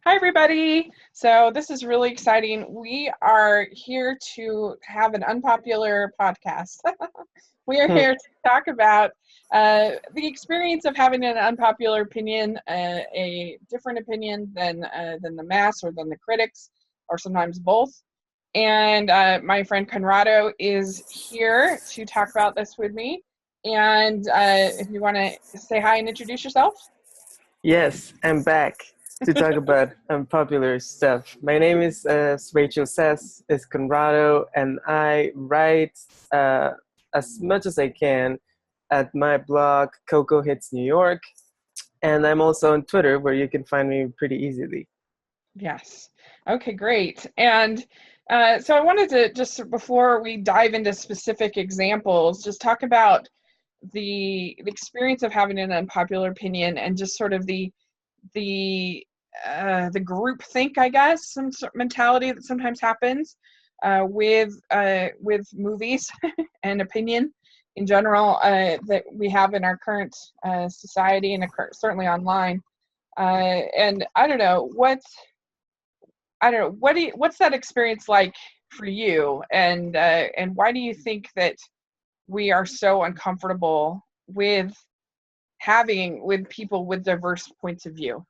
Hi, everybody. So this is really exciting. We are here to have an unpopular podcast. We are Hmm. here to talk about the experience of having an unpopular opinion, a different opinion than the mass or than the critics, or sometimes both. And my friend Conrado is here to talk about this with me. And if you want to say hi and introduce yourself. Yes, I'm back to talk about unpopular stuff. My name is Rachel Says, is Conrado, and I write uh, as much as I can at my blog, Coco Hits New York, and I'm also on Twitter, where you can find me pretty easily. Yes. Okay, great. And so I wanted to just, before we dive into specific examples, just talk about the experience of having an unpopular opinion and just sort of the group think, I guess, some sort of mentality that sometimes happens with movies and opinion in general that we have in our current society and certainly online. And I don't know. What's that experience like for you? And why do you think that we are so uncomfortable with with people with diverse points of view?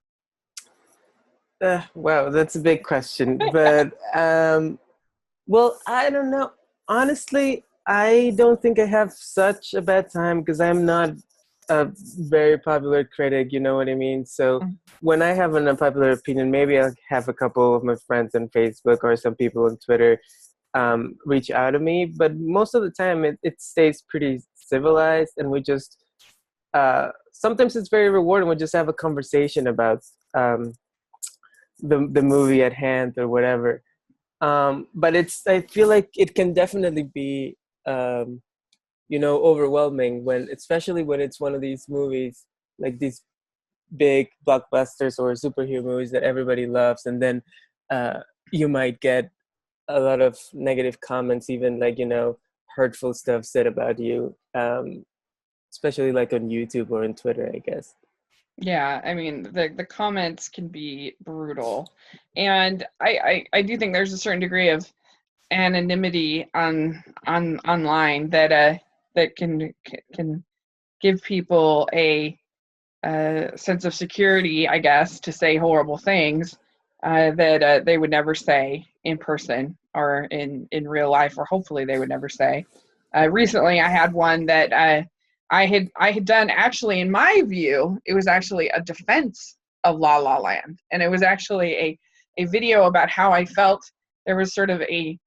Wow, that's a big question, but well, I don't know. Honestly, I don't think I have such a bad time because I'm not a very popular critic, you know what I mean? So when I have an unpopular opinion, maybe I'll have a couple of my friends on Facebook or some people on Twitter reach out to me. But most of the time, it stays pretty civilized, and we just sometimes it's very rewarding. We just have a conversation about um, the movie at hand or whatever. But I feel like it can definitely be um, overwhelming when, especially when it's one of these movies, like these big blockbusters or superhero movies that everybody loves, and then uh, you might get a lot of negative comments, even like hurtful stuff said about you, especially like on YouTube or on Twitter, I guess. Yeah, I mean the comments can be brutal, and I do think there's a certain degree of anonymity on online that that can give people a sense of security, I guess, to say horrible things that they would never say in person or in real life, or hopefully they would never say. Recently, I had one that I had done, actually, in my view, it was actually a defense of La La Land, and it was actually a video about how I felt there was sort of a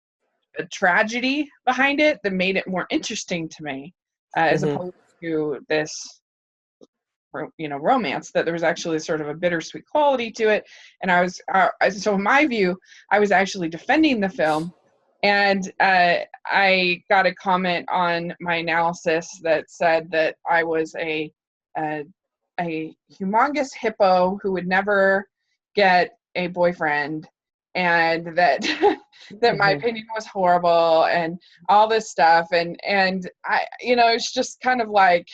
tragedy behind it that made it more interesting to me, as Hmm. opposed to this romance, that there was actually sort of a bittersweet quality to it. And so in my view, I was actually defending the film. And I got a comment on my analysis that said that I was a, a humongous hippo who would never get a boyfriend, and that that my Hmm. opinion was horrible and all this stuff. And I, it's just kind of like,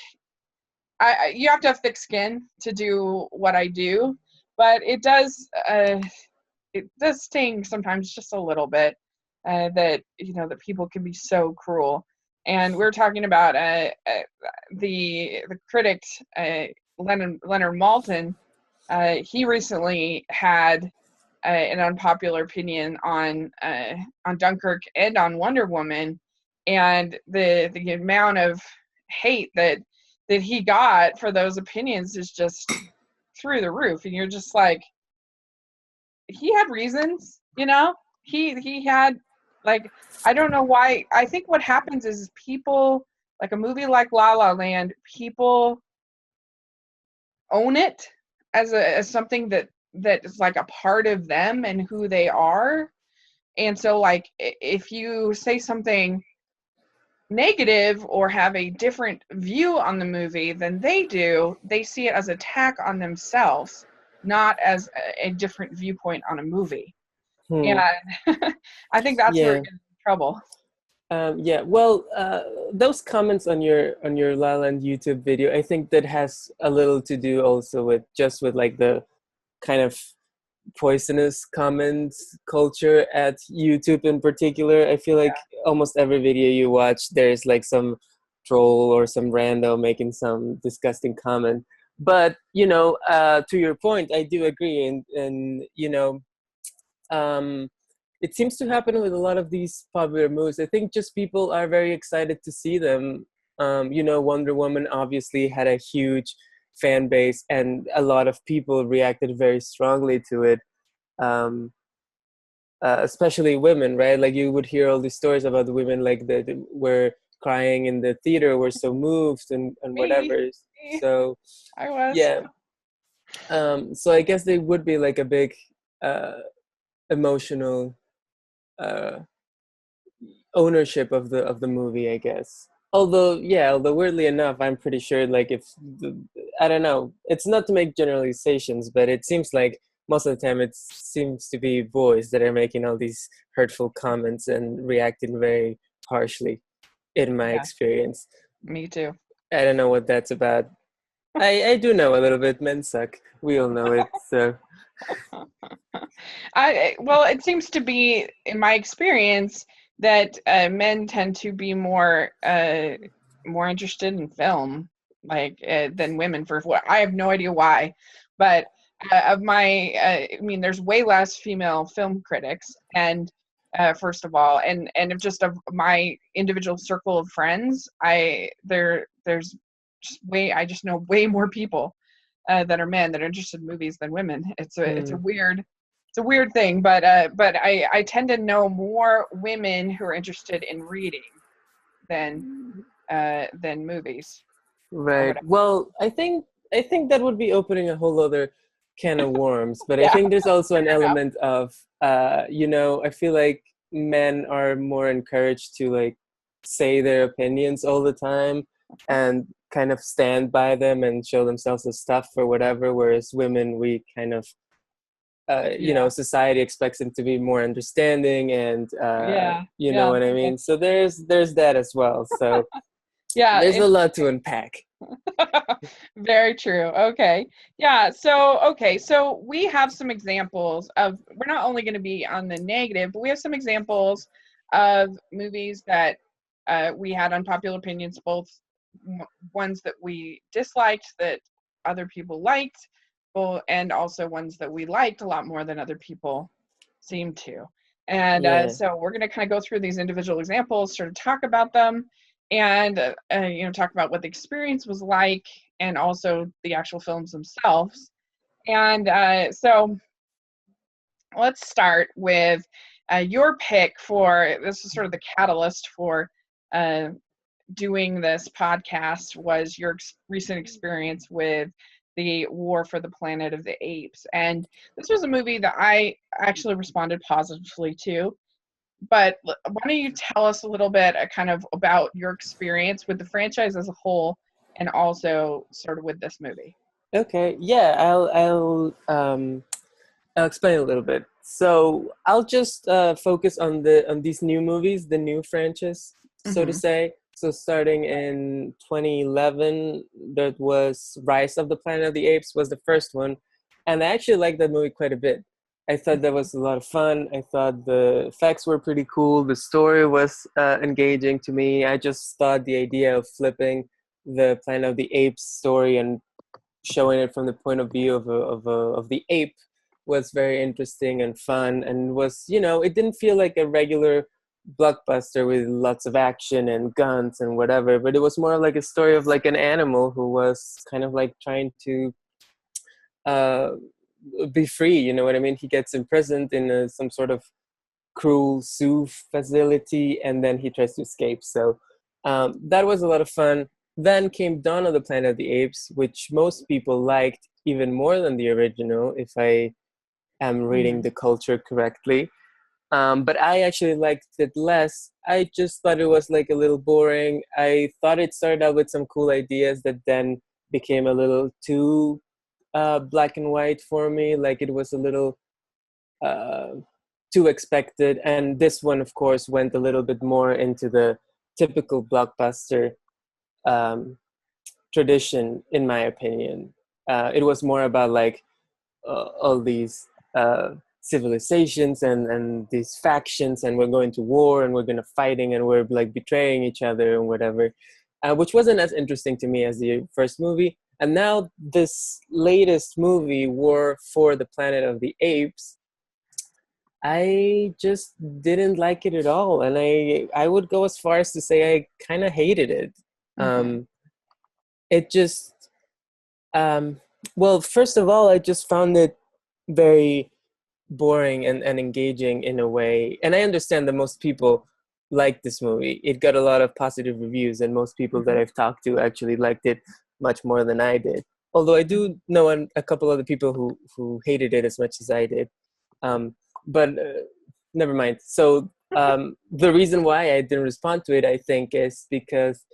you have to have thick skin to do what I do, but it does sting sometimes, just a little bit, that that people can be so cruel. And we're talking about the critic, Leonard Maltin. He recently had an unpopular opinion on Dunkirk and on Wonder Woman, and the amount of hate that he got for those opinions is just through the roof. And you're just like, he had reasons, he had, like, I don't know why. I think what happens is people, like a movie like La La Land, people own it as something that is like a part of them and who they are. And so, like, if you say something negative or have a different view on the movie than they do, they see it as an attack on themselves, not as a different viewpoint on a movie. And Hmm. I think that's where it Yeah. gets in trouble. Yeah, well, those comments on your La La Land YouTube video, I think that has a little to do also with just with like the kind of poisonous comments culture at YouTube in particular. I feel like almost every video you watch, there's like some troll or some rando making some disgusting comment. But to your point, I do agree, and um, it seems to happen with a lot of these popular movies. I think just people are very excited to see them. Wonder Woman obviously had a huge fan base, and a lot of people reacted very strongly to it. Um, Especially women, right? Like you would hear all these stories about the women, like that were crying in the theater, were so moved and Me, whatever. me, So I was. yeah, so I guess they would be like a big uh, emotional uh, ownership of the movie, I guess. Although weirdly enough, I'm pretty sure like if I don't know, it's not to make generalizations, but it seems like most of the time it seems to be boys that are making all these hurtful comments and reacting very harshly, in my Yeah, experience. me too. I don't know what that's about. I do know a little bit. Men suck. We all know it. So Well, it seems to be, in my experience, that men tend to be more interested in film, like than women. For what I have no idea why, but I mean, there's way less female film critics, and first of all, and of just of my individual circle of friends, there's just I just know way more people that are men that are interested in movies than women. It's a weird thing, but I tend to know more women who are interested in reading than movies or right. whatever. Well, I think that would be opening a whole other can of worms. But I Yeah, think there's also an fair enough. element of I feel like men are more encouraged to like say their opinions all the time and kind of stand by them and show themselves as tough or whatever, whereas women, we kind of Yeah, society expects them to be more understanding, and yeah, you know yeah, what I yeah. mean. So there's that as well. So Yeah, there's a lot to unpack. very true. Okay. Yeah. So we have some examples of, we're not only going to be on the negative, but we have some examples of movies that we had unpopular opinions, both ones that we disliked that other people liked, and also ones that we liked a lot more than other people seem to. And Yeah, so we're going to kind of go through these individual examples, sort of talk about them, and talk about what the experience was like, and also the actual films themselves. And so let's start with your pick for this is sort of the catalyst for uh, doing this podcast, was your recent experience with the War for the Planet of the Apes. And this was a movie that I actually responded positively to. But why don't you tell us a little bit kind of about your experience with the franchise as a whole, and also sort of with this movie? okay, yeah, I'll explain a little bit. So I'll just focus on these new movies, the new franchise, so to Mm-hmm. say. So starting in 2011, that was Rise of the Planet of the Apes was the first one, and I actually liked that movie quite a bit. I thought that was a lot of fun. I thought the effects were pretty cool. The story was engaging to me. I just thought the idea of flipping the Planet of the Apes story and showing it from the point of view of the ape was very interesting and fun, and was, it didn't feel like a regular blockbuster with lots of action and guns and whatever, but it was more like a story of like an animal who was kind of like trying to uh, be free. You know what I mean? He gets imprisoned in some sort of cruel zoo facility, and then he tries to escape. So that was a lot of fun. Then came Dawn of the Planet of the Apes, which most people liked even more than the original, if I am reading Mm-hmm. the culture correctly. But I actually liked it less. I just thought it was like a little boring. I thought it started out with some cool ideas that then became a little too black and white for me. Like it was a little uh, too expected. And this one, of course, went a little bit more into the typical blockbuster um, tradition, in my opinion. It was more about like all these. civilizations and these factions, and we're going to war and we're going to fighting and we're like betraying each other and whatever, which wasn't as interesting to me as the first movie. And now this latest movie, War for the Planet of the Apes, I just didn't like it at all, and I would go as far as to say I kind of hated it. Mm-hmm. It just well, first of all, I just found it very boring and engaging in a way. And I understand that most people like this movie. It got a lot of positive reviews, and most people that Mm-hmm. I've talked to actually liked it much more than I did. Although I do know a couple other people who hated it as much as I did. Um, but never mind. So the reason why I didn't respond to it, I think, is because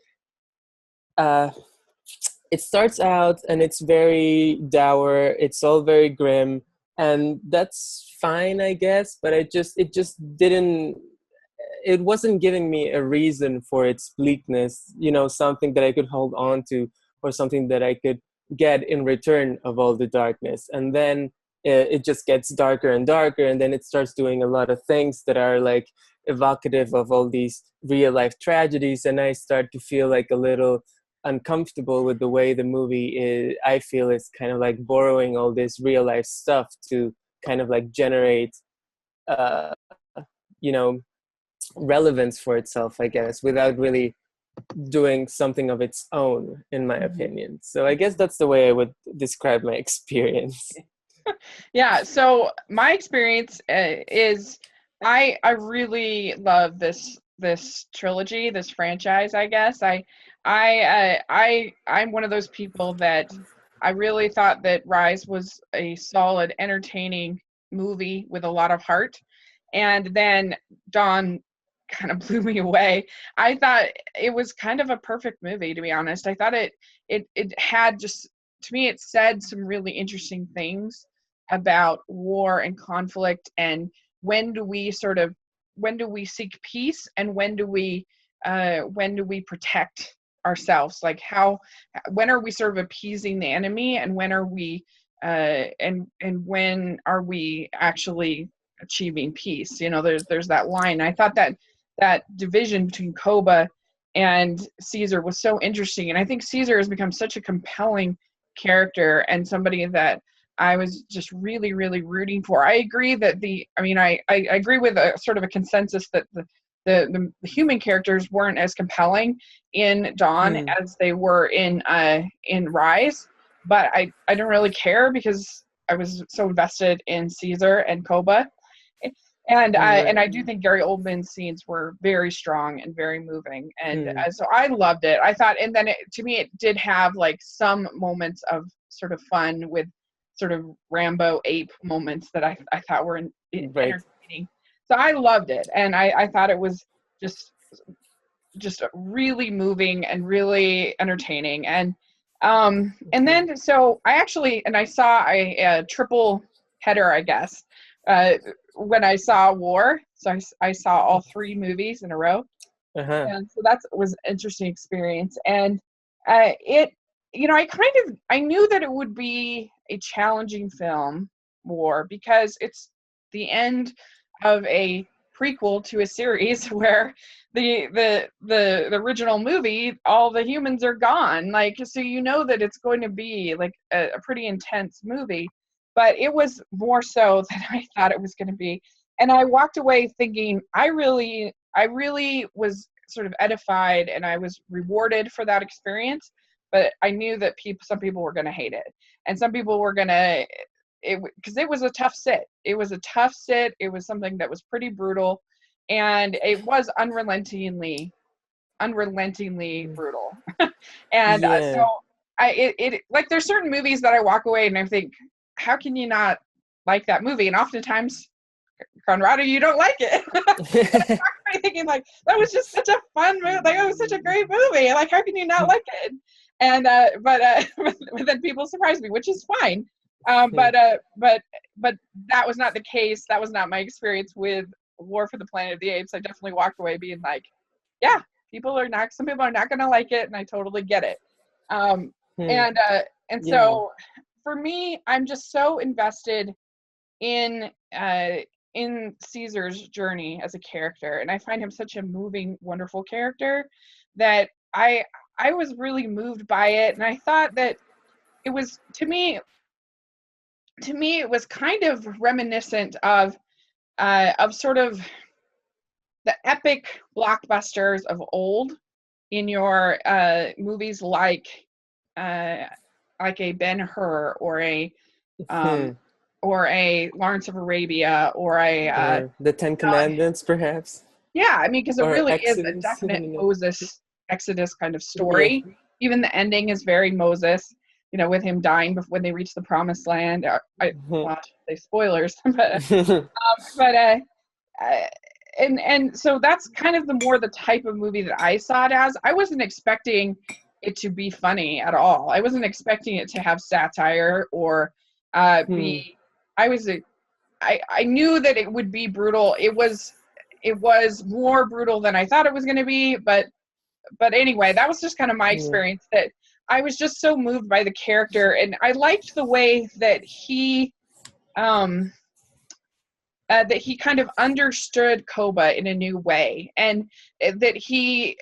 uh, it starts out and it's very dour, it's all very grim, and that's fine, I guess, but it just didn't, it wasn't giving me a reason for its bleakness, something that I could hold on to, or something that I could get in return of all the darkness. And then it just gets darker and darker, and then it starts doing a lot of things that are like evocative of all these real life tragedies, and I start to feel like a little uncomfortable with the way the movie is. I feel it's kind of like borrowing all this real life stuff to kind of like generate uh you know relevance for itself, I guess, without really doing something of its own, in my Mm-hmm. opinion. So I guess that's the way I would describe my experience. Yeah, so my experience is I really love this trilogy, this franchise, I guess. I'm one of those people that I really thought that Rise was a solid, entertaining movie with a lot of heart. And then Dawn kind of blew me away. I thought it was kind of a perfect movie, to be honest. I thought it had just, to me, it said some really interesting things about war and conflict, and when do we sort of, when do we seek peace, and when do we protect ourselves, like how, when are we sort of appeasing the enemy, and when are we and when are we actually achieving peace. There's that line. I thought that that division between Koba and Caesar was so interesting, and I think Caesar has become such a compelling character and somebody that I was just really, really rooting for. I agree that I agree with a sort of a consensus that the human characters weren't as compelling in Dawn Hmm. as they were in Rise, but I don't really care because I was so invested in Caesar and Koba. And I Right. do think Gary Oldman's scenes were very strong and very moving, and Hmm. so I loved it. I thought, and then to me, it did have like some moments of sort of fun with sort of Rambo ape moments that I thought were Right. entertaining. So I loved it, and I thought it was just just really moving and really entertaining. And Okay. then so I actually, and I saw a triple header, I guess, uh when I saw War. So I saw all three movies in a row, Uh-huh. and so that was an interesting experience. And it, I knew that it would be a challenging film, War, because it's the end of a prequel to a series where the original movie, all the humans are gone, like, so that it's going to be like a pretty intense movie. But it was more so than I thought it was going to be, and I walked away thinking I really was sort of edified, and I was rewarded for that experience. But I knew that some people were going to hate it, and some people were going to, because it was a tough sit. It was a tough sit. It was something that was pretty brutal, and it was unrelentingly brutal. And so Yeah. like, there's certain movies that I walk away and I think, how can you not like that movie? And oftentimes, Conrado, you don't like it. I'm thinking, like, that was just such a fun movie. Like, it was such a great movie. Like, how can you not like it? And but then people surprise me, which is fine. But that was not the case. That was not my experience with War for the Planet of the Apes. I definitely walked away being like, yeah, some people are not going to like it, and I totally get it. Um, Hmm. and Yeah. so for me, I'm just so invested in uh, in Caesar's journey as a character, and I find him such a moving, wonderful character that I was really moved by it, and I thought that it was to me it was kind of reminiscent of sort of the epic blockbusters of old in your movies uh, like a Ben-Hur um, or a Lawrence of Arabia or a or the Ten Commandments, perhaps, yeah, I mean, because it or really is a Exodus. I definite don't know. Moses Exodus kind of Yeah. story. Even the ending is very Moses, you know, with him dying when they reach the promised land. Well, I shouldn't say spoilers, but uh, and so that's kind of the type of movie that I saw it as. I wasn't expecting it to be funny at all. I wasn't expecting it to have satire or Hmm. be. I was I knew that it would be brutal. It was more brutal than I thought it was going to be, but anyway, that was just kind of my Yeah. experience that I was just so moved by the character, and I liked the way um that he kind of understood Koba in a new way, and that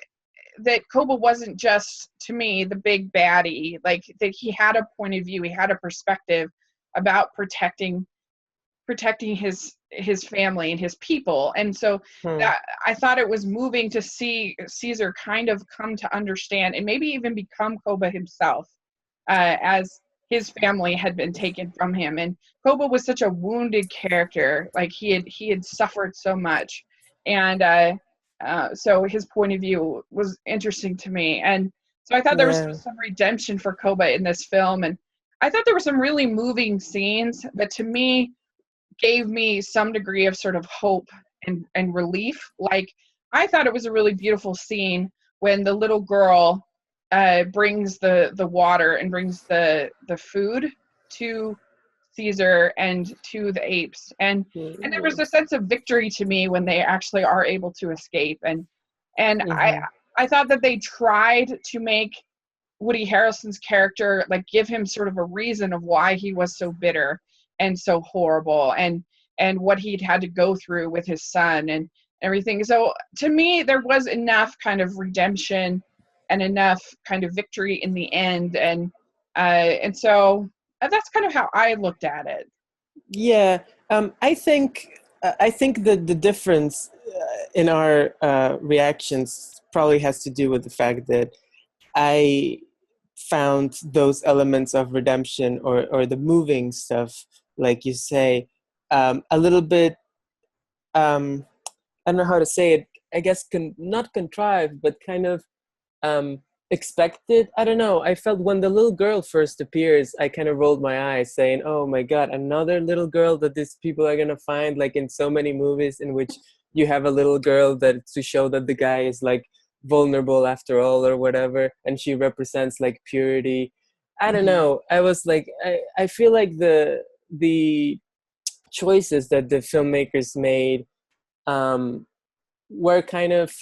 that Koba wasn't just, to me, the big baddie, like that he had a point of view, he had a perspective about protecting his family and his people. And so Hmm. that I thought it was moving to see Caesar kind of come to understand and maybe even become Koba himself, as his family had been taken from him. And Koba was such a wounded character, like he had suffered so much, and so his point of view was interesting to me. And so I thought there was Yeah. some redemption for Koba in this film, and I thought there were some really moving scenes that to me gave me some degree of sort of hope and relief. Like, I thought it was a really beautiful scene when the little girl brings the water and brings the food to Caesar and to the apes, and there was a sense of victory to me when they actually are able to escape. And Mm-hmm. I thought that they tried to make Woody Harrelson's character, like, give him sort of a reason of why he was so bitter and so horrible, and what he'd had to go through with his son and everything. So to me, there was enough kind of redemption and enough kind of victory in the end, and so that's kind of how I looked at it. Yeah, I think that the difference in our reactions probably has to do with the fact that I found those elements of redemption or the moving stuff, like you say, a little bit. Um, I don't know how to say it. I guess not contrived, but kind of um expected. I don't know, I felt when the little girl first appears, I kind of rolled my eyes saying, oh my god, another little girl that these people are gonna find, like in so many movies in which you have a little girl that to show that the guy is like vulnerable after all or whatever, and she represents like purity. I don't Mm-hmm. know, I was like, I feel like the choices that the filmmakers made um were kind of,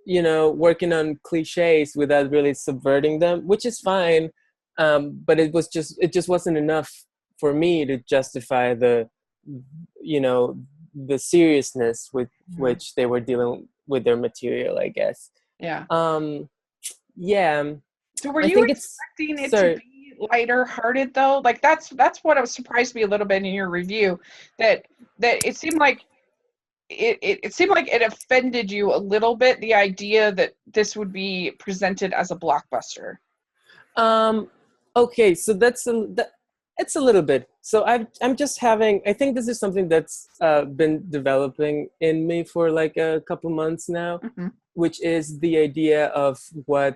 you know, working on cliches without really subverting them, which is fine. But it just wasn't enough for me to justify the, you know, the seriousness with Mm-hmm. which they were dealing with their material, I guess. Yeah. um yeah, So were I you think it's, expecting it to sorry. be lighter hearted though? Like, that's what was surprised me a little bit in your review, that it seemed like it seemed like it offended you a little bit, the idea that this would be presented as a blockbuster. Um, okay, so it's a little bit. So I'm just having. I think this is something that's been developing in me for like a couple months now, Mm-hmm. which is the idea of what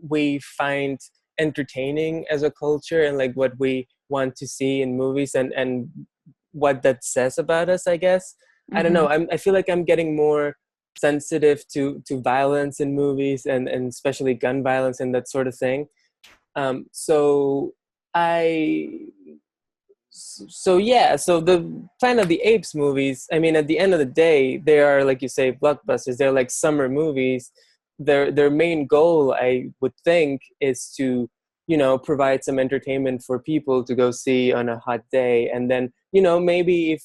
we find entertaining as a culture and like what we want to see in movies and what that says about us, I guess. I don't Mm-hmm. know. I feel like I'm getting more sensitive to violence in movies and especially gun violence and that sort of thing. So I so yeah, so the Planet of the Apes movies, I mean, at the end of the day, they are, like you say, blockbusters. They're like summer movies. Their main goal, I would think, is to provide some entertainment for people to go see on a hot day. And then, maybe if,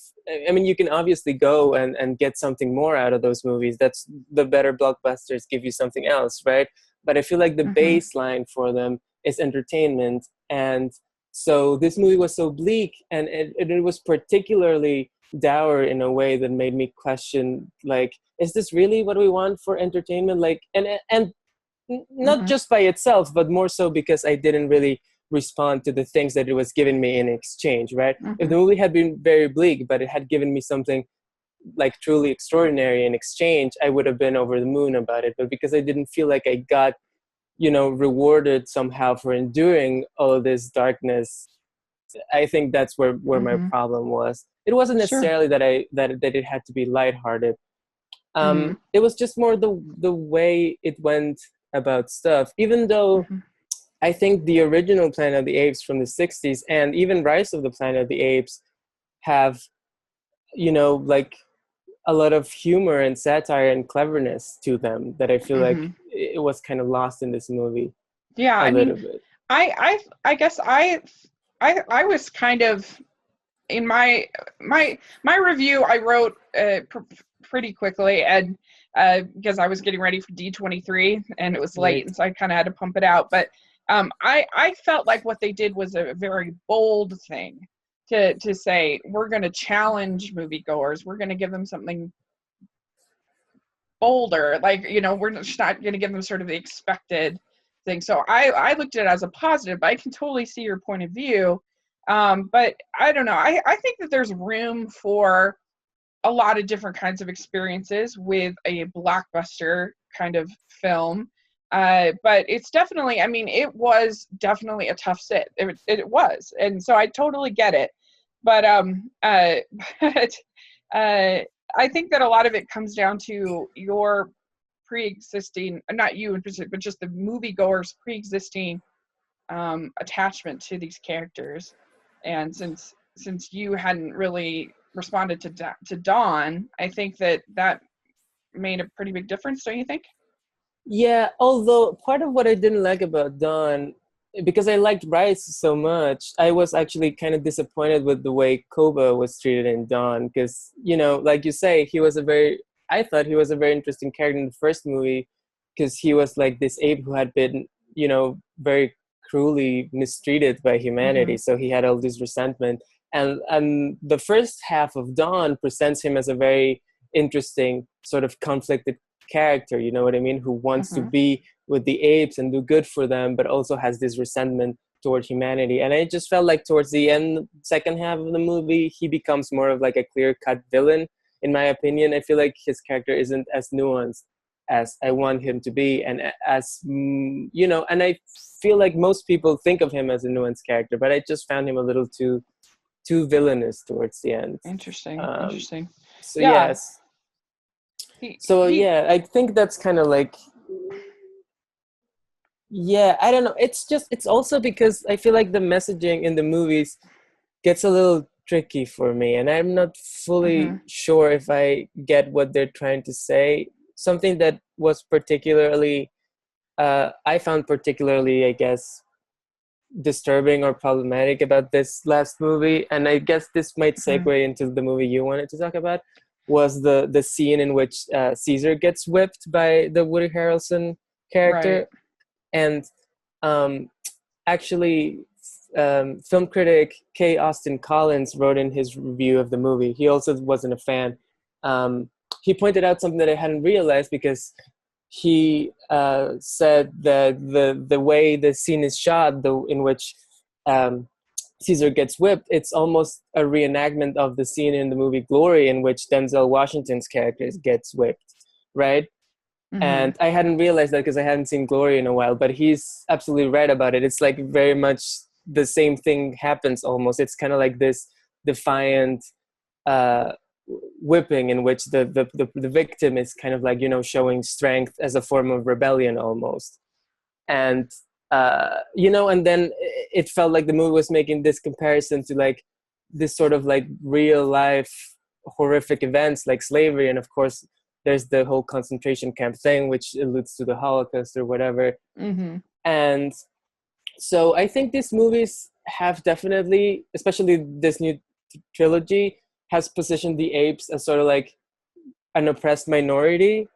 I mean, you can obviously go and get something more out of those movies. That's the better blockbusters give you something else, right? But I feel like the Mm-hmm. baseline for them is entertainment. And so this movie was so bleak, and it was particularly dour in a way that made me question, like, is this really what we want for entertainment? Like, and not Mm-hmm. just by itself, but more so because I didn't really respond to the things that it was giving me in exchange, right? If Mm-hmm. the movie had been very bleak, but it had given me something like truly extraordinary in exchange, I would have been over the moon about it. But because I didn't feel like I got, rewarded somehow for enduring all of this darkness, I think that's where my Mm-hmm. problem was. It wasn't Sure. necessarily that it had to be lighthearted. Mm-hmm. It was just more the way it went about stuff. Even though Mm-hmm. I think the original Planet of the Apes from the 60s and even Rise of the Planet of the Apes have, like a lot of humor and satire and cleverness to them that I feel like Mm-hmm. it was kind of lost in this movie Yeah, a I mean, little bit. I guess I was kind of in my review I wrote pretty quickly, and because I was getting ready for D23 and it was late, Right. and so I kind of had to pump it out. But I felt like what they did was a very bold thing to say, we're going to challenge moviegoers, we're going to give them something bolder, like, we're just not going to give them sort of the expected thing. So I looked at it as a positive, but I can totally see your point of view. But I don't know, I think that there's room for a lot of different kinds of experiences with a blockbuster kind of film. But it's definitely, I mean, it was definitely a tough sit. It was. And so I totally get it. But but uh, I think that a lot of it comes down to your pre-existing, not you in particular, but just the moviegoer's pre-existing attachment to these characters. And since you hadn't really responded to Dawn, I think that made a pretty big difference, don't you think? Yeah, although part of what I didn't like about Dawn, because I liked Bryce so much, I was actually kind of disappointed with the way Koba was treated in Dawn. Because, like you say, I thought he was a very interesting character in the first movie, because he was like this ape who had been, very cruelly mistreated by Mm-hmm. humanity. So he had all this resentment. And the first half of Dawn presents him as a very interesting, sort of conflicted character, you know what I mean, who wants to Mm-hmm. be with the apes and do good for them, but also has this resentment toward humanity. And I just felt like towards the end, second half of the movie, he becomes more of like a clear-cut villain, in my opinion. I feel like his character isn't as nuanced as I want him to be, and as and I feel like most people think of him as a nuanced character, but I just found him a little too villainous towards the end. Interesting. um, Interesting. so Yeah. yes. So He yeah, I think that's kind of like, yeah, I don't know. It's also because I feel like the messaging in the movies gets a little tricky for me, and I'm not Mm-hmm. fully sure if I get what they're trying to say. Something that was particularly, I found particularly, I guess, disturbing or problematic about this last movie, and I guess this might Mm-hmm. segue into the movie you wanted to talk about, was the scene in which Caesar gets whipped by the Woody Harrelson Right. character. And um, actually, film critic K. Austin Collins wrote in his review of the movie. He also wasn't a fan. He pointed out something that I hadn't realized, because he said that the way the scene is shot, in which um, Caesar gets whipped, it's almost a reenactment of the scene in the movie Glory, in which Denzel Washington's character gets whipped, right? Mm-hmm. And I hadn't realized that because I hadn't seen Glory in a while, but he's absolutely right about it. It's like very much the same thing happens almost. It's kind of like this defiant uh, whipping, in which the victim is kind of like, showing strength as a form of rebellion almost. And and then it felt like the movie was making this comparison to like this sort of like real life horrific events like slavery, and of course there's the whole concentration camp thing, which alludes to the Holocaust or whatever. Mm-hmm. And So I think these movies have definitely, especially this new trilogy, has positioned the apes as sort of like an oppressed minority.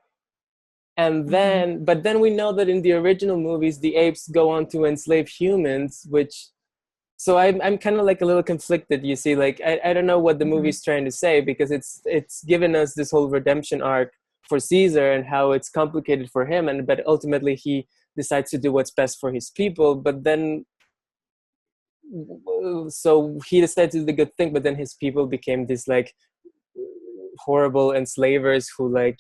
And Hmm. then, but then we know that in the original movies, the apes go on to enslave humans, which, so I'm kind of like a little conflicted, you see, like I don't know what the Hmm. movie's trying to say, because it's given us this whole redemption arc for Caesar and how it's complicated for him, and but ultimately he decides to do what's best for his people. But then, so he decided to do the good thing, but then his people became this like horrible enslavers who, like,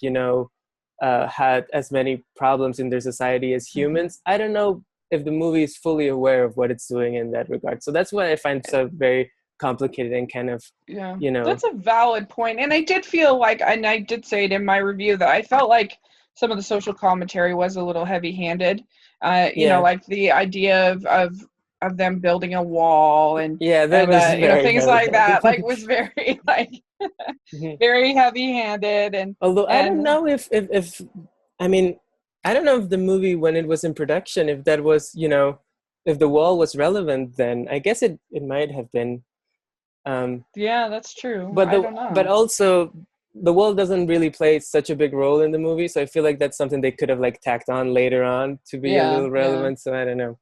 had as many problems in their society as Hmm. humans. I don't know if the movie is fully aware of what it's doing in that regard. So that's what I find so very complicated and kind of, Yeah, you know. that's a valid point. And I did feel like, and I did say it in my review, that I felt like some of the social commentary was a little heavy-handed. Yeah, Like the idea of them building a wall yeah, that and was very things like that, like heavy-handed. was very like Mhm. very heavy-handed Although I don't and know if I mean, I don't know if the movie, when it was in production, if that was, if the wall was relevant, then I guess it might have been. um yeah, that's true. but I the don't but know. also the world doesn't really play such a big role in the movie, so I feel like that's something they could have like tacked on later on to be a Yeah, little yeah. relevant. So I don't know.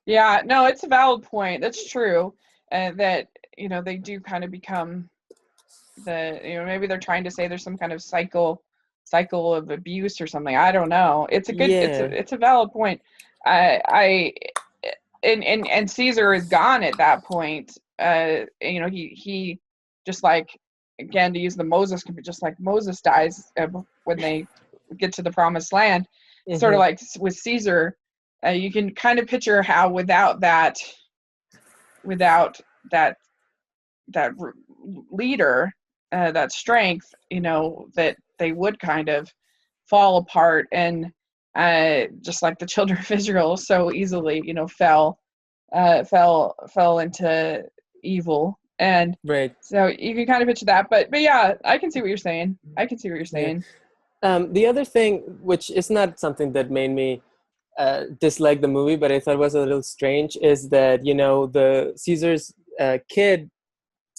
Yeah, no, it's a valid point. That's true. That, they do kind of become maybe they're trying to say there's some kind of cycle of abuse or something. I don't know. Yeah. It's a valid point. I and Caesar is gone at that point. He just like, again, to use the Moses, just like Moses dies when they get to the promised land, sort of Hmm. like with Caesar. You can kind of picture how without that that leader, that strength, that they would kind of fall apart, and just like the children of Israel so easily, fell into evil. And Right. so you can kind of picture that, but yeah, I can see what you're saying. I can see what you're Yeah. saying. The other thing, which is not something that made me dislike the movie, but I thought was a little strange, is that, the Caesar's kid's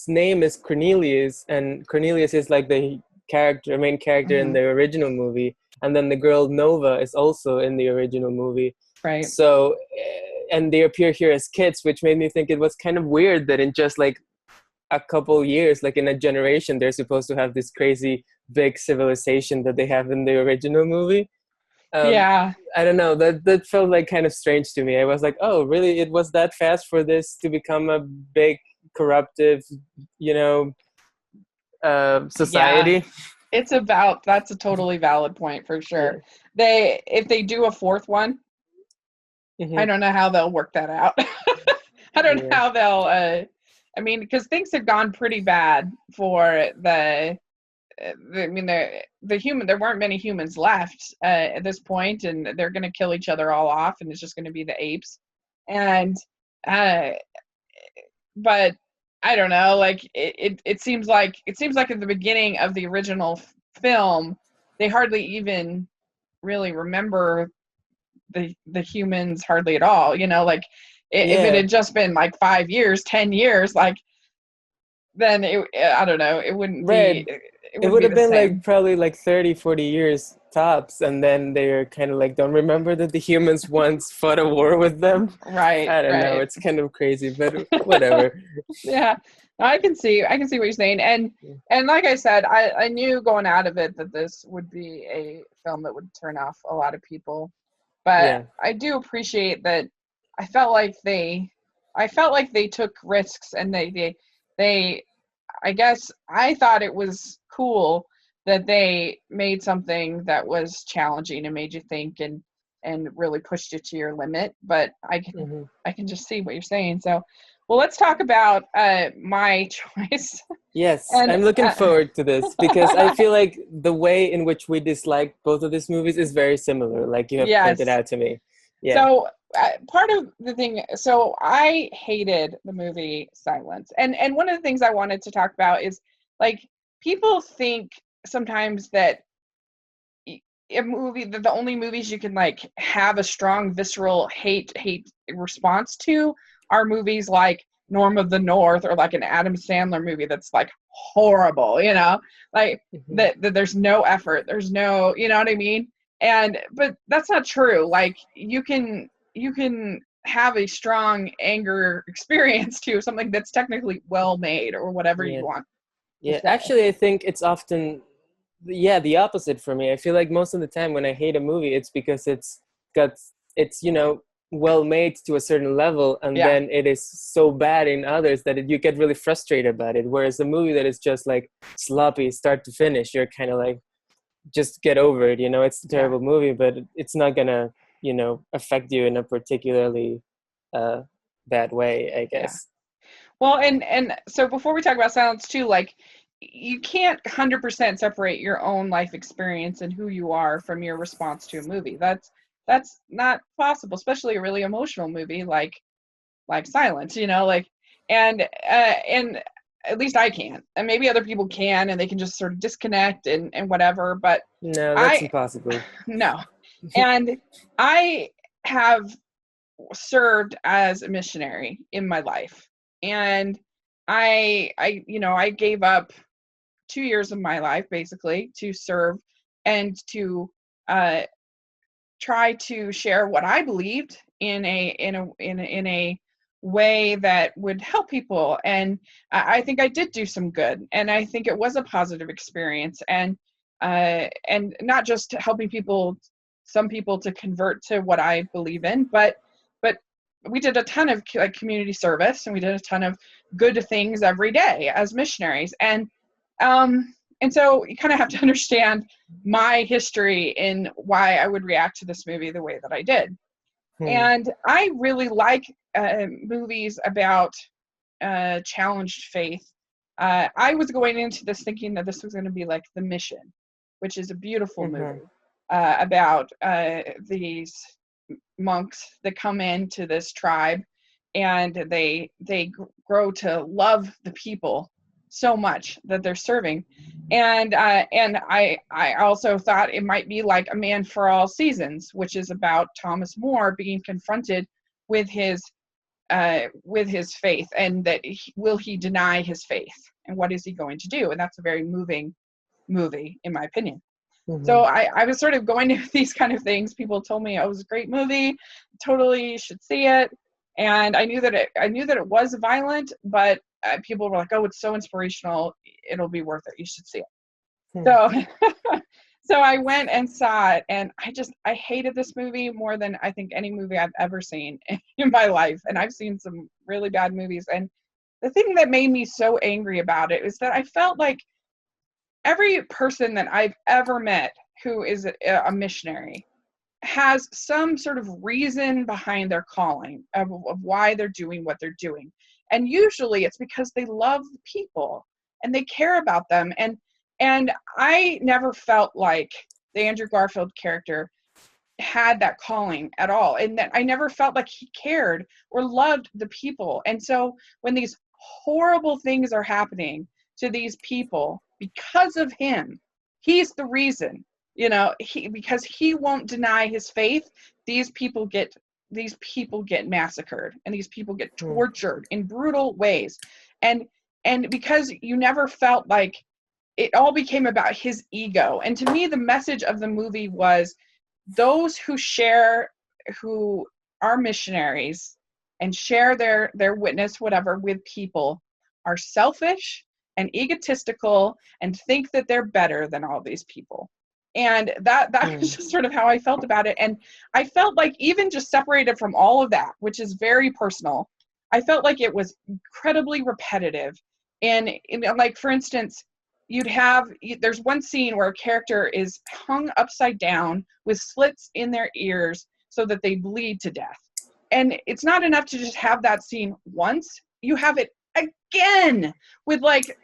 name is Cornelius, and Cornelius is like the main character in Hmm. the original movie, and then the girl Nova is also in the original movie. Right. So, and they appear here as kids, which made me think it was kind of weird that in just like a couple years, like in a generation, they're supposed to have this crazy big civilization that they have in the original movie. um Yeah. I don't know, that felt like kind of strange to me. I was like, oh really, it was that fast for this to become a big corruptive, you know Yeah. society. That's a totally valid point for sure. Yeah. If they do a fourth one, I Hmm. don't know how they'll work that out. I don't know Yeah. how they'll. I mean, because things have gone pretty bad for I mean, the human. There weren't many humans left at this point, and they're going to kill each other all off, and it's just going to be the apes. And uh, but I don't know. Like it seems like at the beginning of the original film, they hardly even really remember the humans hardly at all. Like if it Yeah. had just been like 5 years, 10 years, like then I don't know, it wouldn't be Right. it It wouldn't would be have the been like same. probably like 30, 40 years tops, and then they're kind of like, don't remember that the humans once fought a war with them. Right, I don't know, right. it's kind of crazy, but whatever. Yeah, I can see what you're saying, and like I said, I knew going out of it that this would be a film that would turn off a lot of people, but Yeah. I do appreciate that. I felt like they took risks, and they I guess I thought it was cool that they made something that was challenging and made you think, and really pushed you to your limit. But Hmm. I can just see what you're saying. So, well, let's talk about my choice. Yes, And I'm looking forward to this because I feel like the way in which we dislike both of these movies is very similar, like you have pointed yes, out to me. Yeah. so part of the thing, so I hated the movie Silence, and one of the things I wanted to talk about is, like, people think sometimes that a movie that the only movies you can like have a strong visceral hate response to are movies like Norm of the North or like an Adam Sandler movie that's like horrible, you know, like Mm-hmm. that there's no effort, there's no, you know what I mean? And but that's not true. Like you can have a strong anger experience to something that's technically well made or whatever you Yeah. want to Yeah. say. Actually, I think it's often, yeah, the opposite for me. I feel like most of the time when I hate a movie, it's because got it's well made to a certain level, and Yeah. then it is so bad in others that you get really frustrated about it. Whereas a movie that is just like sloppy start to finish, you're kind of like, just get over it. It's a Yeah. terrible movie, but it's not gonna affect you in a particularly uh, bad way, I Yeah. guess. Well, and so before we talk about silence too, like you can't 100% separate your own life experience and who you are from your response to a movie. That's not possible, especially a really emotional movie like Silence, you know, like and at least I can't. And maybe other people can and they can just sort of disconnect and whatever, but No, that's I impossible. no. And I have served as a missionary in my life, and I gave up 2 years of my life basically to serve and to uh, try to share what I believed in a way that would help people. And I think I did do some good, and I think it was a positive experience, and not just helping some people to convert to what I believe in, but we did a ton of like community service, and we did a ton of good things every day as missionaries. And so you kind of have to understand my history in why I would react to this movie the way that I did. Hmm. And I really like movies about challenged faith. I was going into this thinking that this was going to be like The Mission, which is a beautiful Mm-hmm. movie about these monks that come into this tribe, and they grow to love the people so much that they're serving. And I also thought it might be like A Man for All Seasons, which is about Thomas More being confronted with his faith, and that will he deny his faith, and what is he going to do? And that's a very moving movie in my opinion. So Mm-hmm. I was sort of going to these kind of things. People told me, oh, it was a great movie, totally should see it. And I knew that it was violent, but people were like, oh, it's so inspirational, it'll be worth it, you should see it. Hmm. So so I went and saw it, and I hated this movie more than I think any movie I've ever seen in my life. And I've seen some really bad movies, and the thing that made me so angry about it is that I felt like every person that I've ever met who is a missionary has some sort of reason behind their calling of why they're doing what they're doing. And usually it's because they love people and they care about them. And I never felt like the Andrew Garfield character had that calling at all, and that I never felt like he cared or loved the people. And so when these horrible things are happening to these people because of him, he's the reason, because he won't deny his faith. These people get massacred, and these people get Hmm. tortured in brutal ways. And and because you never felt like it all became about his ego. And to me, the message of the movie was those who are missionaries and share their witness whatever with people are selfish and egotistical and think that they're better than all these people. And that was Hmm. just sort of how I felt about it. And I felt like, even just separated from all of that, which is very personal, I felt like it was incredibly repetitive. And like, for instance, there's one scene where a character is hung upside down with slits in their ears so that they bleed to death. And it's not enough to just have that scene once. You have it again with like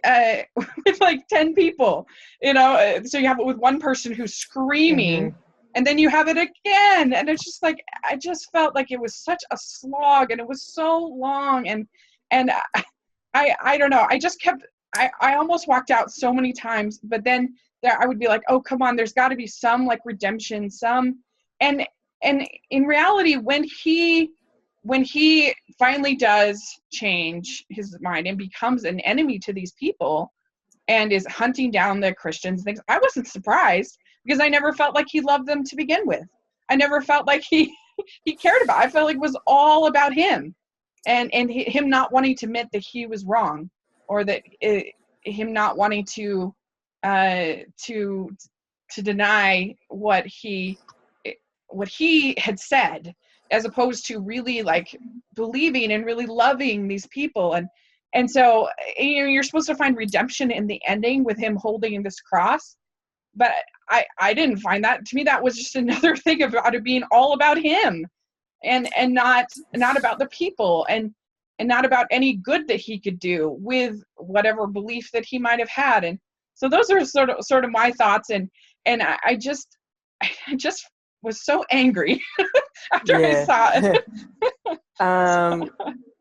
with like 10 people, so you have it with one person who's screaming, Mm-hmm. and then you have it again, and it's just like, I just felt like it was such a slog, and it was so long. And I don't know, I just kept, I almost walked out so many times. But then there I would be like, oh, come on, there's got to be some like redemption, some, and in reality, when he finally does change his mind and becomes an enemy to these people and is hunting down the Christians and things, I wasn't surprised, because I never felt like he loved them to begin with. I never felt like he cared about. I felt like it was all about him, and him not wanting to admit that he was wrong, or that him not wanting to deny what he had said, as opposed to really like believing and really loving these people. And so, you know, you're supposed to find redemption in the ending with him holding this cross, but I didn't find that. To me, that was just another thing about it being all about him, and not about the people, and not about any good that he could do with whatever belief that he might have had. And so those are sort of my thoughts, and I just was so angry after I saw it.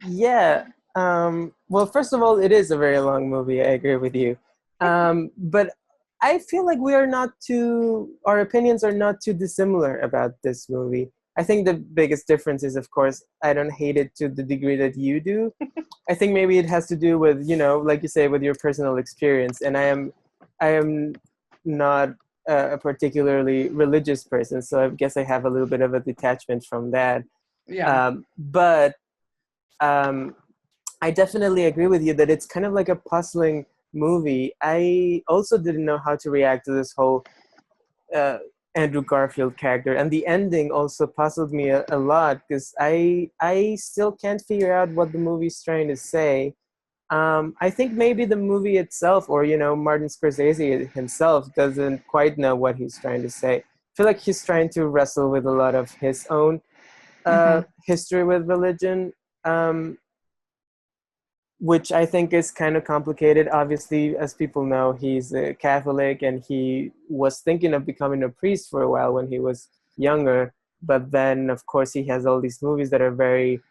Yeah. Well, first of all, it is a very long movie. I agree with you. But I feel like our opinions are not too dissimilar about this movie. I think the biggest difference is, of course, I don't hate it to the degree that you do. I think maybe it has to do with, you know, like you say, with your personal experience. And I am not a particularly religious person, so I guess I have a little bit of a detachment from that. Yeah. But I definitely agree with you that it's kind of like a puzzling movie. I also didn't know how to react to this whole Andrew Garfield character, and the ending also puzzled me a lot, because I still can't figure out what the movie's trying to say. I think maybe the movie itself, or, you know, Martin Scorsese himself, doesn't quite know what he's trying to say. I feel like he's trying to wrestle with a lot of his own history with religion, which I think is kind of complicated. Obviously, as people know, he's a Catholic, and he was thinking of becoming a priest for a while when he was younger. But then, of course, he has all these movies that are very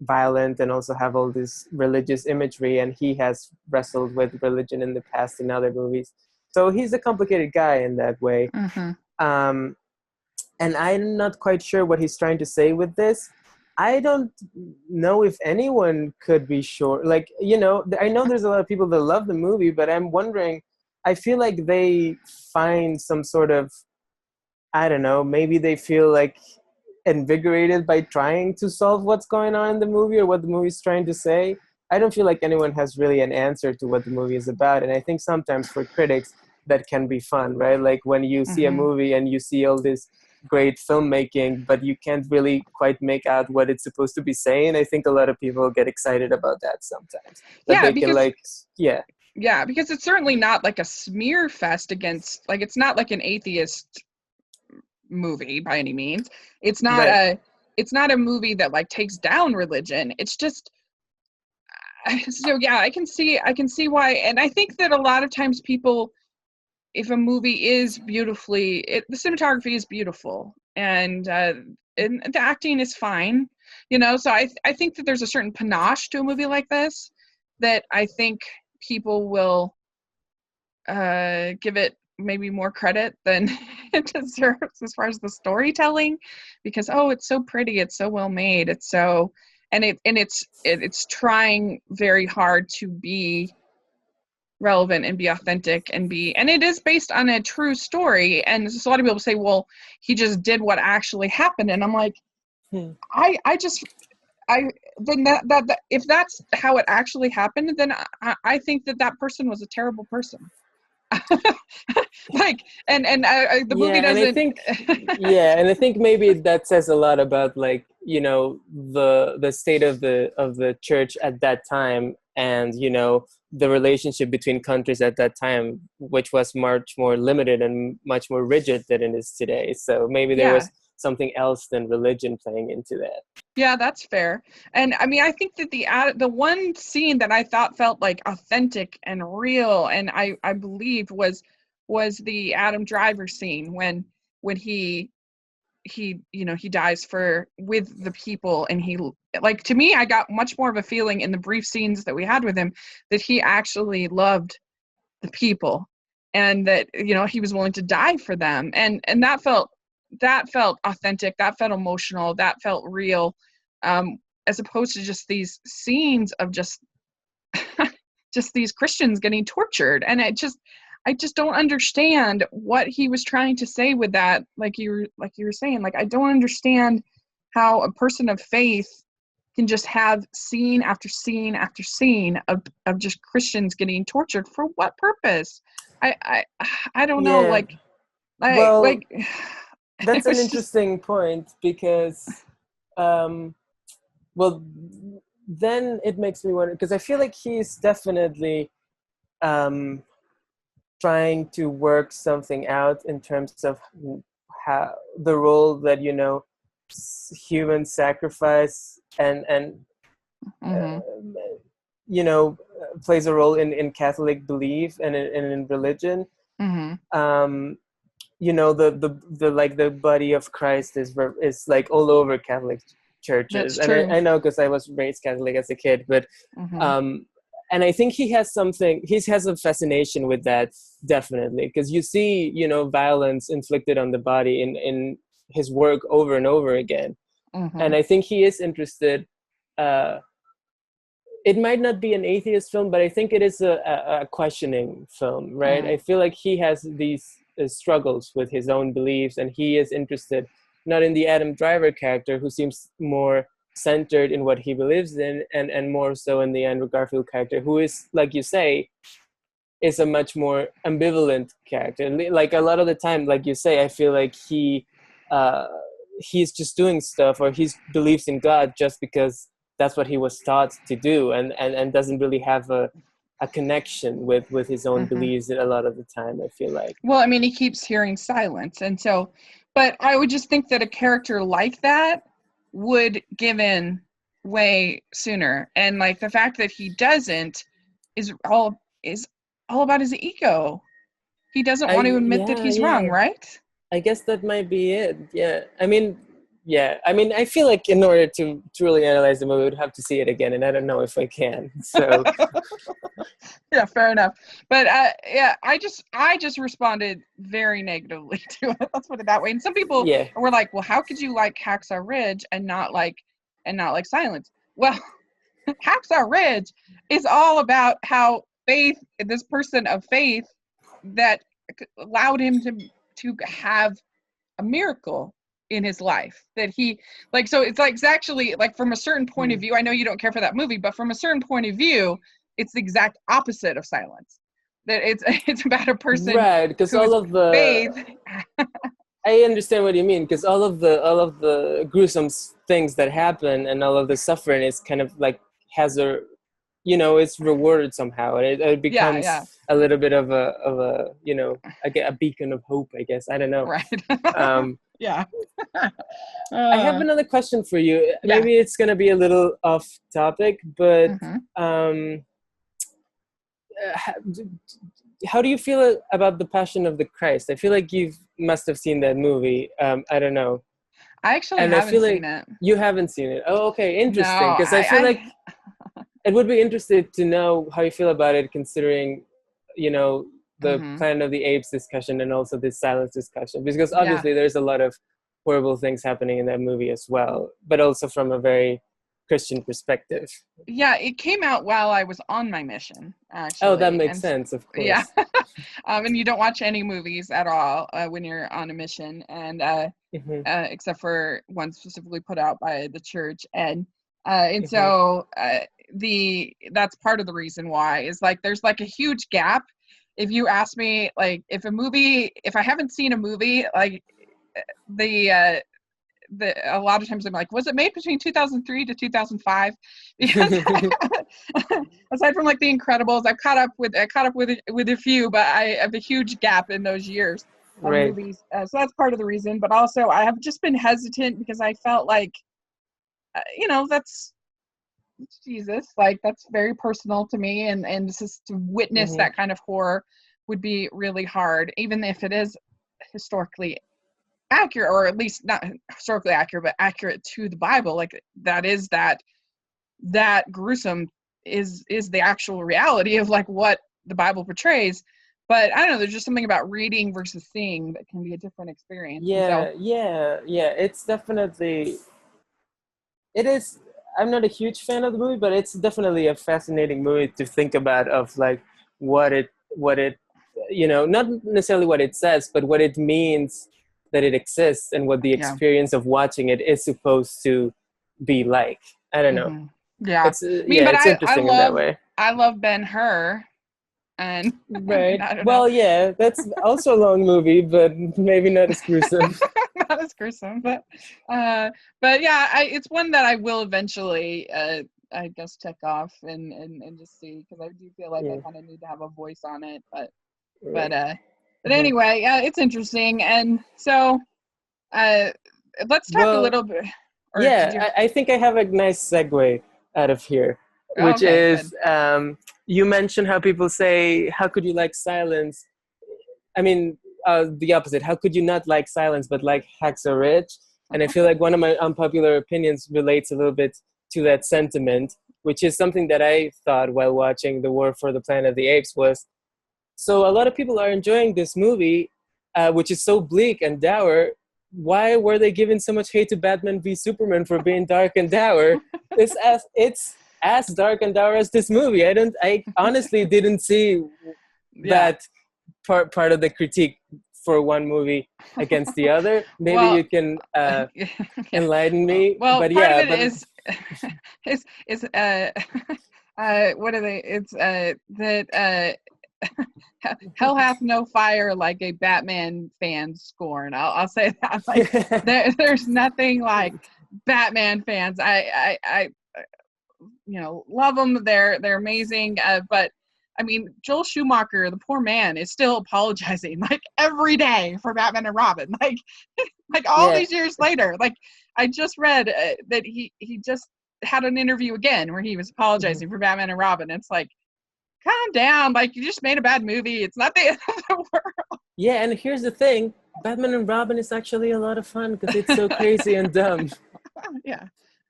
violent and also have all this religious imagery, and he has wrestled with religion in the past in other movies. So he's a complicated guy in that way. And I'm not quite sure what he's trying to say with this. I don't know if anyone could be sure. Like, you know, I know there's a lot of people that love the movie, but I'm wondering, I feel like they find some sort of, I don't know, maybe they feel like invigorated by trying to solve what's going on in the movie or what the movie's trying to say. I don't feel like anyone has really an answer to what the movie is about. And I think sometimes for critics, that can be fun, right? Like when you see a movie and you see all this great filmmaking, but you can't really quite make out what it's supposed to be saying. I think a lot of people get excited about that sometimes. Yeah, because it's certainly not like a smear fest against, like, it's not like an atheist movie by any means. It's not a movie that like takes down religion. It's just, so yeah, I can see why. And I think that a lot of times people, if a movie is beautifully, the cinematography is beautiful, and the acting is fine, you know. So I think that there's a certain panache to a movie like this that I think people will give it maybe more credit than it deserves as far as the storytelling, because it's so pretty, it's so well made, it's so, and it's trying very hard to be relevant and be authentic and it is based on a true story. And a lot of people say, well, he just did what actually happened, and I'm like, I then that if that's how it actually happened, then I think that person was a terrible person. Like, and the movie doesn't. And I think maybe that says a lot about, like, you know, the state of the church at that time, and, you know, the relationship between countries at that time, which was much more limited and much more rigid than it is today. So maybe there was something else than religion playing into that. Yeah, that's fair. And I mean, I think that the one scene that I thought felt like authentic and real, and I believed was the Adam Driver scene when he you know, he dies with the people, and he, like, to me, I got much more of a feeling in the brief scenes that we had with him that he actually loved the people, and that, you know, he was willing to die for them. And that felt authentic, that felt emotional, that felt real, as opposed to just these scenes of just just these Christians getting tortured. And I just don't understand what he was trying to say with that. Like you were saying, like, I don't understand how a person of faith can just have scene after scene after scene of just Christians getting tortured. For what purpose? I don't know. Yeah. Well, Like that's it an was just, interesting point because, well, then it makes me wonder, because I feel like he's definitely um, trying to work something out in terms of how the role that, you know, human sacrifice and mm-hmm, you know, plays a role in Catholic belief and in religion. mm-hmm. You know, the like the body of Christ is like all over Catholic churches, That's and true. I know because I was raised Catholic as a kid, but Mm-hmm, um, and I think he has a fascination with that, definitely, because you see, you know, violence inflicted on the body in his work over and over again, mm-hmm, and I think he is interested. Uh, it might not be an atheist film, but I think it is a questioning film, right? mm-hmm, I feel like he has these struggles with his own beliefs, and he is interested not in the Adam Driver character, who seems more centered in what he believes in, and more so in the Andrew Garfield character, who is, like you say, is a much more ambivalent character. Like a lot of the time, like you say, I feel like uh, he's just doing stuff, or he believes in God just because that's what he was taught to do, and doesn't really have a connection with his own mm-hmm. beliefs a lot of the time, I feel like. Well, I mean, he keeps hearing silence. And so, but I would just think that a character like that would give in way sooner. And like the fact that he doesn't is all about his ego. He doesn't want to admit that he's wrong, Yeah, right? I guess that might be it. Yeah. I mean, I feel like in order to truly analyze the movie, I would have to see it again, and I don't know if I can. So, Yeah, fair enough. But yeah, I just responded very negatively to it. Let's put it that way. And some people yeah. were like, "Well, how could you like Hacksaw Ridge and not like Silence?" Well, Hacksaw Ridge is all about how this person of faith that allowed him to have a miracle in his life, that he, like, so it's like, it's actually like, from a certain point of Hmm. view, I know you don't care for that movie, but from a certain point of view, it's the exact opposite of Silence. That it's about a person Right, because all whose of the faith. I understand what you mean, because all of the gruesome things that happen and all of the suffering is kind of like has a, you know, it's rewarded somehow, and it Yeah, becomes yeah, a little bit of a you know, a beacon of hope, I guess. I don't know. right. Um, Yeah. I have uh, another question for you. yeah. Maybe it's gonna be a little off topic, but Hmm. um, uh, how do you feel about the Passion of the Christ? I feel like you must have seen that movie. I don't know, I actually and I haven't feel seen like it. you haven't seen it. Oh, okay, No, interesting. Because I feel like it would be interesting to know how you feel about it, considering, you know, the hmm Planet of the Apes discussion and also this Silence discussion. Because yeah. obviously there's a lot of horrible things happening in that movie as well, but also from a very Christian perspective. Yeah, it came out while I was on my mission, Oh, that actually. makes And sense, of yeah. course. And you don't watch any movies at all when you're on a mission, and Hmm. except for one specifically put out by the church. And Hmm. so the that's part of the reason why is, like, there's like a huge gap. If you ask me, like, if I haven't seen a movie, like, the a lot of times I'm like, was it made between 2003 to 2005? Because aside from like The Incredibles, I caught up with a few, but I have a huge gap in those years of Right. movies. So that's part of the reason. But also, I have just been hesitant because I felt like, that's Jesus. Like, that's very personal to me, and just to witness Hmm. that kind of horror would be really hard, even if it is historically accurate, or at least not historically accurate, but accurate to the Bible. Like, that gruesome is the actual reality of like what the Bible portrays. but I don't know, there's just something about reading versus seeing that can be a different experience. And so Yeah. It's definitely, it is. I'm not a huge fan of the movie, but it's definitely a fascinating movie to think about. Of like what it, not necessarily what it says, but what it means that it exists, and what the yeah. experience of watching it is supposed to be like. I don't know. Hmm. Yeah. It's I mean, but it's interesting in that way. I love Ben-Hur, and I mean, Right. I don't know. Well, yeah, that's also a long movie, but maybe not as gruesome. Not as gruesome, but yeah, it's one that I will eventually, I guess, check off and just see, because I do feel like I Yeah. kind of need to have a voice on it. But Right. but Mhm. anyway, it's interesting, and so uh, let's talk a Well, little bit. Or did you? yeah, I think I have a nice segue out of here, Oh, which okay, good. is you mentioned how people say, "How could you like silence?" I mean, the opposite. How could you not like silence but like Hacksaw Ridge? And I feel like one of my unpopular opinions relates a little bit to that sentiment, which is something that I thought while watching The War for the Planet of the Apes was, so a lot of people are enjoying this movie, which is so bleak and dour. Why were they giving so much hate to Batman v Superman for being dark and dour? It's as dark and dour as this movie. I honestly didn't see Yeah. that part of the critique for one movie against the other. Maybe Well, you can yeah. enlighten me. Well, But part of yeah, it but is what are they? It's that hell hath no fire like a Batman fan scorn. I'll say that. Like there's nothing like Batman fans. I love them. They're amazing. But I mean, Joel Schumacher, the poor man, is still apologizing like every day for Batman and Robin. Like all yeah, these years later. Like I just read that he just had an interview again where he was mhm. apologizing for Batman and Robin. It's like, calm down. Like you just made a bad movie. It's not the end of the world. Yeah, and here's the thing: Batman and Robin is actually a lot of fun because it's so crazy and dumb. Yeah.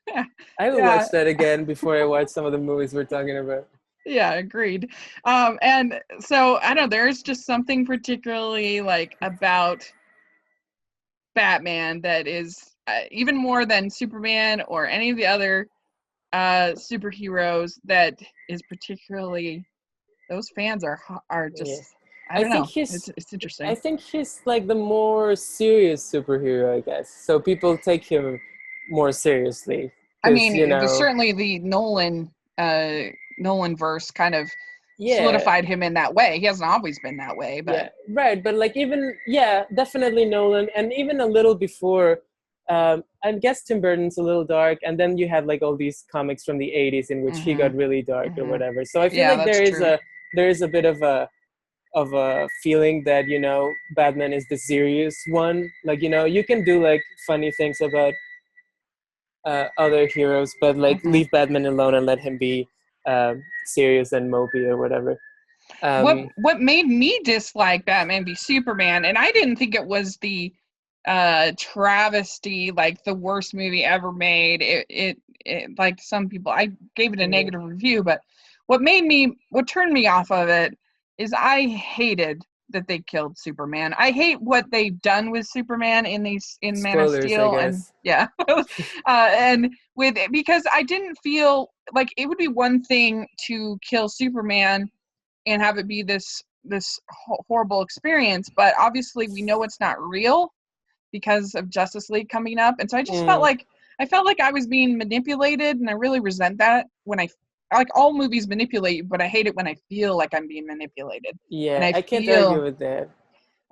Yeah. I will Yeah. watch that again before I watch some of the movies we're talking about. Yeah, agreed. And so I don't know, there's just something particularly like about Batman that is even more than Superman or any of the other superheroes that is particularly, those fans are Yeah, just, I I don't think know. he's It's I interesting. think he's like the more serious superhero, I guess. So people take him more seriously I because mean, certainly the Nolan verse kind of yeah, solidified him in that way. He hasn't always been that way, but yeah, right. But like even definitely Nolan, and even a little before. I guess Tim Burton's a little dark, and then you have like all these comics from the '80s in which he got mhm. really dark or Mhm. whatever. So I feel Yeah, like that's true. there is a bit of a feeling that Batman is the serious one. Like you can do like funny things about other heroes, but like Mhm. leave Batman alone and let him be serious and mopey or whatever. Um, What made me dislike Batman v Superman, and I didn't think it was the travesty, like the worst movie ever made. It like some people, I gave it a yeah. negative review, but what turned me off of it is I hated that they killed Superman. I hate what they've done with Superman in Man of Spoilers, I Steel, and guess. yeah, and with because I didn't feel like it would be one thing to kill Superman and have it be this horrible experience, but obviously we know it's not real because of Justice League coming up, and so I just Mm, I felt like I was being manipulated, and I really resent that when I like, all movies manipulate, but I hate it when I feel like I'm being manipulated, and yeah, I I can't argue feel with that.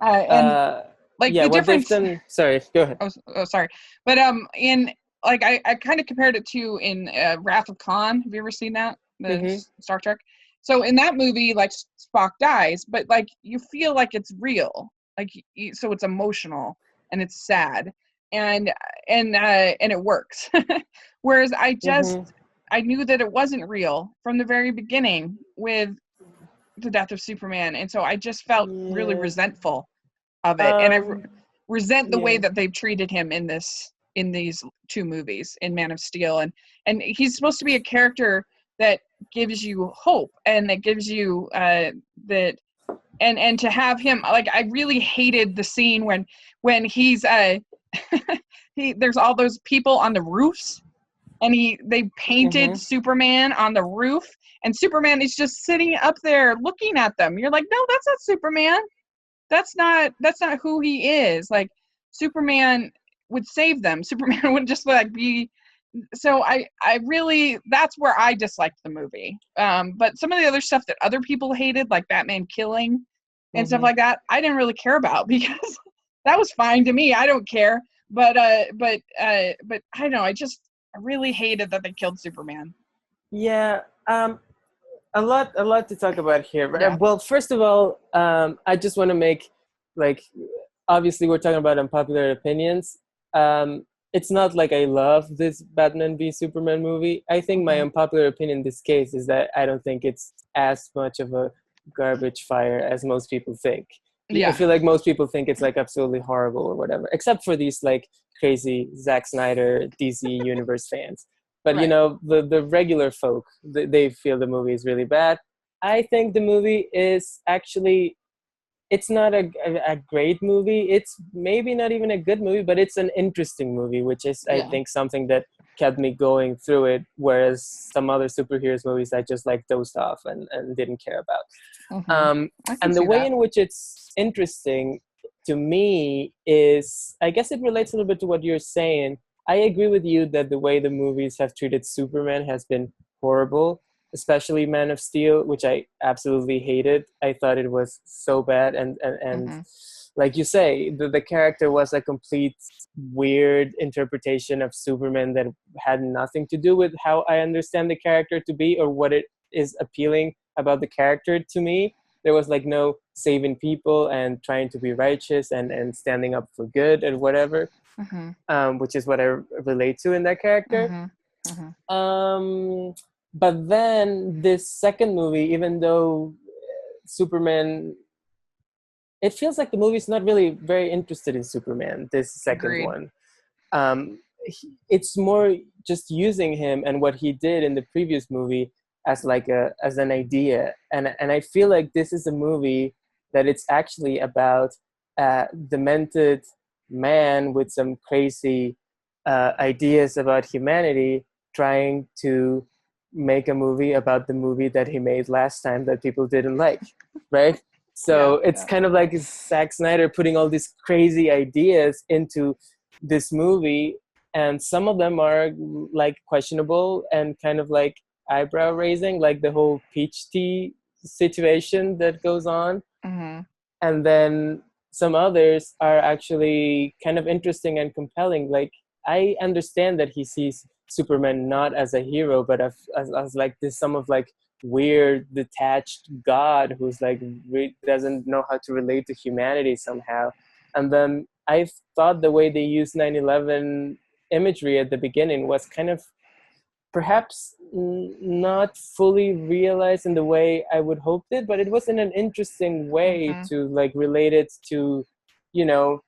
and Uh, like yeah, the what they've difference. done. Sorry, go ahead. Oh, sorry, but in like I kind of compared it to in Wrath of Khan. Have you ever seen that, the Hmm. Star Trek? So in that movie, like Spock dies, but like you feel like it's real, like so it's emotional and it's sad, and and it works. Whereas Hmm. I knew that it wasn't real from the very beginning with the death of Superman, and so I just felt really Yeah. resentful of it, and Um. resent the way Yeah. that they've treated him in these two movies, in Man of Steel, and he's supposed to be a character that gives you hope and that gives you that and to have him, like, I really hated the scene when he's there's all those people on the roofs, and they painted Superman on the roof, and Superman is just sitting up there looking at them. You're like, no, that's not Superman. That's not who he is. Like, Superman would save them. Superman would just like be. So I really, that's where I disliked the movie. But some of the other stuff that other people hated, like Batman killing and stuff like that, I didn't really care about, because that was fine to me. I don't care. But I don't know. I really hated that they killed Superman. Yeah. A lot to talk about here. Yeah. Well, first of all, I just want to make, like, obviously we're talking about unpopular opinions. It's not like I love this Batman v Superman movie. I think my unpopular opinion in this case is that I don't think it's as much of a garbage fire as most people think. Yeah. I feel like most people think it's like absolutely horrible or whatever, except for these like crazy Zack Snyder DC Universe fans. But Right. you know, the regular folk, they feel the movie is really bad. I think the movie is actually, it's not a great movie. It's maybe not even a good movie, but it's an interesting movie, which is, I think, something that kept me going through it, whereas some other superheroes movies I just like dozed off and didn't care about. And the way in which it's interesting to me is, I guess it relates a little bit to what you're saying. I agree with you that the way the movies have treated Superman has been horrible, especially Man of Steel, which I absolutely hated. I thought it was so bad. And like you say, the character was a complete weird interpretation of Superman that had nothing to do with how I understand the character to be or what it is appealing about the character to me. There was like no saving people and trying to be righteous and standing up for good and whatever, which is what I relate to in that character. But then this second movie, even though Superman, it feels like the movie's not really very interested in Superman, this second one. It's more just using him and what he did in the previous movie as like as an idea. And I feel like this is a movie that it's actually about a demented man with some crazy ideas about humanity trying to make a movie about the movie that he made last time that people didn't like, right? So it's kind of like Zack Snyder putting all these crazy ideas into this movie, and some of them are like questionable and kind of like eyebrow raising, like the whole peach tea situation that goes on. And then some others are actually kind of interesting and compelling. Like, I understand that he sees Superman not as a hero, but as like this some of like weird detached god who's like doesn't know how to relate to humanity somehow. And then I thought the way they used 9/11 imagery at the beginning was kind of perhaps not fully realized in the way I would hoped it, but it was in an interesting way to like relate it to, you know,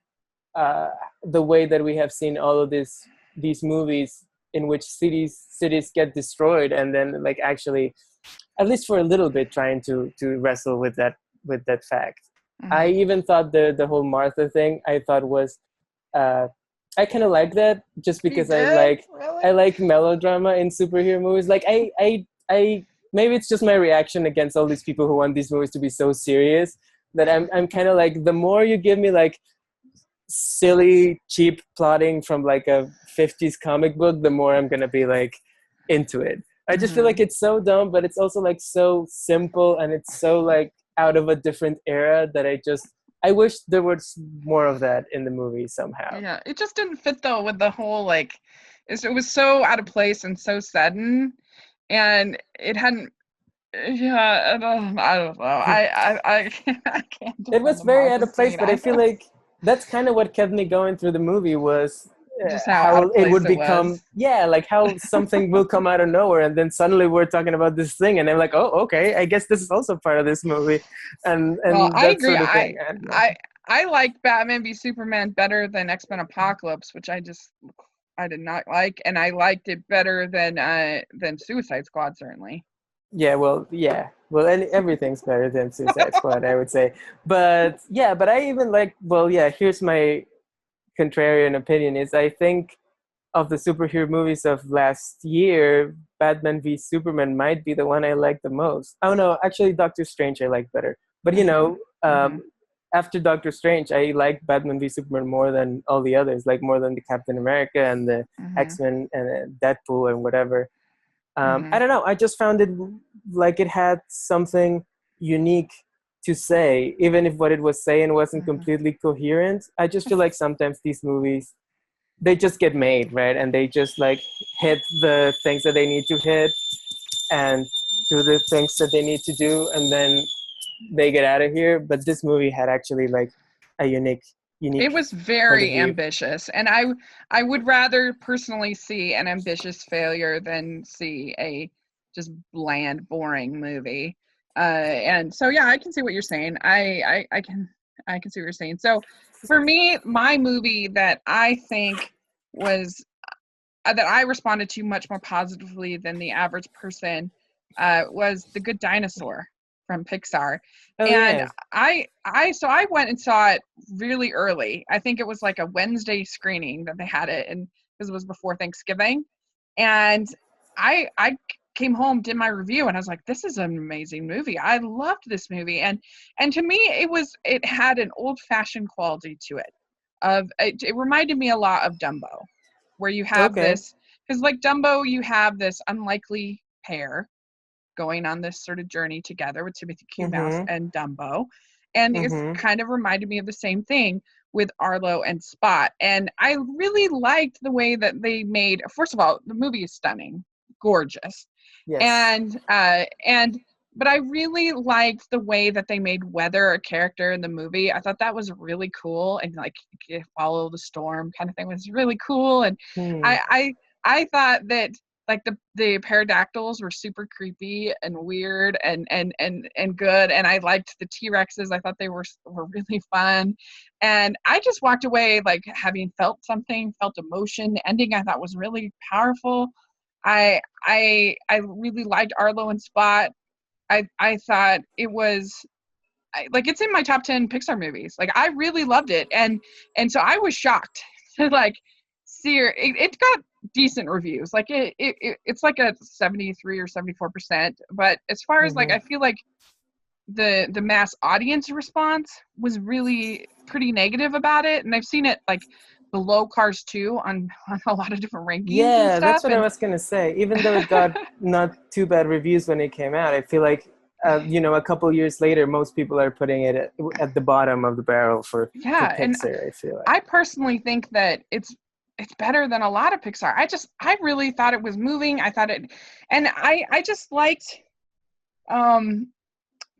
the way that we have seen all of these movies in which cities get destroyed, and then like actually, at least for a little bit, trying to wrestle with that fact. I even thought the whole Martha thing I thought was I kind of like that just because I like melodrama in superhero movies. Like I maybe it's just my reaction against all these people who want these movies to be so serious that I'm kind of like, the more you give me like silly cheap plotting from like a 50s comic book, the more I'm gonna be like into it. I just feel like it's so dumb, but it's also like so simple, and it's so like out of a different era that I wish there was more of that in the movie somehow. Yeah, it just didn't fit though with the whole like, it was so out of place and so sudden, and it hadn't. Yeah, I don't know. I can't. It was very out of place, but I feel like that's kind of what kept me going through the movie was just how it would become was. like how something will come out of nowhere, and then suddenly we're talking about this thing, and I'm like, oh, okay, I guess this is also part of this movie, and well, I that agree. sort of thing. I like Batman v Superman better than X-Men Apocalypse, which I did not like, and I liked it better than Suicide Squad, certainly. and everything's better than Suicide Squad, I would say. But yeah, but I even like, well, yeah, here's my contrarian opinion is I think of the superhero movies of last year, Batman v Superman might be the one I like the most. Oh no, actually Doctor Strange I like better. But Hmm. Hmm. after Doctor Strange, I like Batman v Superman more than all the others, like more than the Captain America and the Hmm. X-Men and Deadpool and whatever. I Hmm. don't know. I just found it like it had something unique to say, even if what it was saying wasn't Hmm. completely coherent. I just feel like sometimes these movies they just get made, right? And they just like hit the things that they need to hit and do the things that they need to do, and then they get out of here. But this movie had actually like a unique It was point of very view. ambitious, and I would rather personally see an ambitious failure than see a just bland, boring movie. And so yeah, I can see what you're saying. I can see what you're saying. So for me, my movie that I think was that I responded to much more positively than the average person was The Good Dinosaur from Pixar. Oh And yeah. I went and saw it really early. I think it was like a Wednesday screening that they had it, and because it was before Thanksgiving. And I came home, did my review, and I was like, this is an amazing movie. I loved this movie. And to me it had an old-fashioned quality to it. It reminded me a lot of Dumbo, where you have Okay. this, because like Dumbo, you have this unlikely pair going on this sort of journey together with Timothy Q. Mouse Mhm. and Dumbo. And it's Mhm. kind of reminded me of the same thing with Arlo and Spot. And I really liked the way that they made, first of all, the movie is stunning, gorgeous. Yes. And but I really liked the way that they made weather a character in the movie. I thought that was really cool, and like follow the storm kind of thing was really cool. And Hmm. I I thought that like the pterodactyls were super creepy and weird and good, and I liked the T-Rexes. I thought they were really fun, and I just walked away like having felt something, felt emotion. The ending I thought was really powerful. I really liked Arlo and Spot. I thought it was like it's in my top 10 Pixar movies. Like I really loved it, and so I was shocked to like see her. It got decent reviews. Like it's like a 73 or 74%. But as far as like Mhm. I feel like the mass audience response was really pretty negative about it, and I've seen it like below Cars 2 on a lot of different rankings and Yeah, that's stuff. what I And was gonna say. Even though it got not too bad reviews when it came out, I feel like a couple years later, most people are putting it at the bottom of the barrel for yeah, and Pixar. I feel like. I personally think that it's better than a lot of Pixar. I really thought it was moving. I thought it, and I just liked um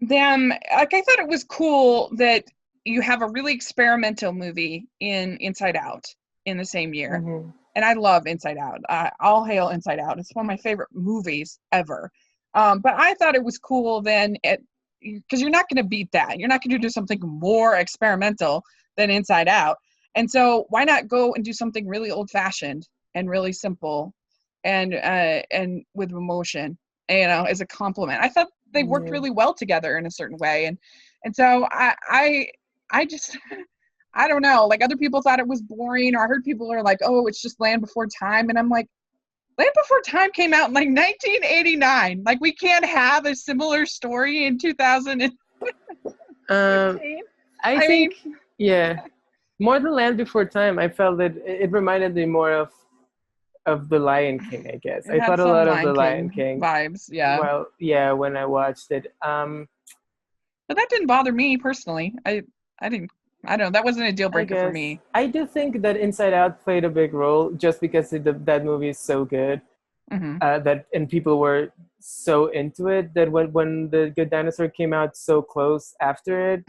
them. Like I thought it was cool that you have a really experimental movie in Inside Out in the same year, Mhm. and I love Inside Out. All hail Inside Out. It's one of my favorite movies ever. But I thought it was cool then it because you're not going to beat that. You're not going to do something more experimental than Inside Out. And so why not go and do something really old fashioned and really simple and with emotion, as a compliment. I thought they worked Yeah. really well together in a certain way. And so I just I don't know. Like other people thought it was boring, or I heard people are like, "Oh, it's just Land Before Time," and I'm like, Land Before Time came out in like 1989. Like we can't have a similar story in 2016. Um, I I think, mean, yeah, more than Land Before Time, I felt that it reminded me more of The Lion King. I guess it I had thought a some lot of Lion The Lion King King. vibes, yeah. Well, yeah, when I watched it. But that didn't bother me personally. I didn't. I don't know. That wasn't a deal I breaker for guess me. I do think that Inside Out played a big role just because that movie is so good Hmm. that and people were so into it that when the Good Dinosaur came out so close after it,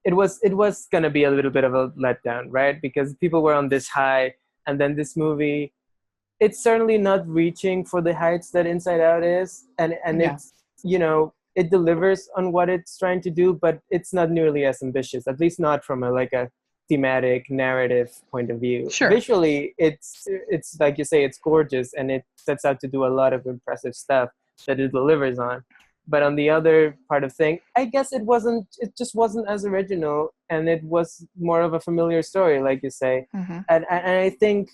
it was gonna be a little bit of a letdown, right? Because people were on this high, and then this movie, it's certainly not reaching for the heights that Inside Out is, and Yeah, it's it delivers on what it's trying to do, but it's not nearly as ambitious, at least not from a thematic narrative point of view. sure. Visually, it's like you say, it's gorgeous, and it sets out to do a lot of impressive stuff. that it delivers on. But on the other part of thing, I guess it just wasn't as original, and it was more of a familiar story, like you say. Mm-hmm. And I think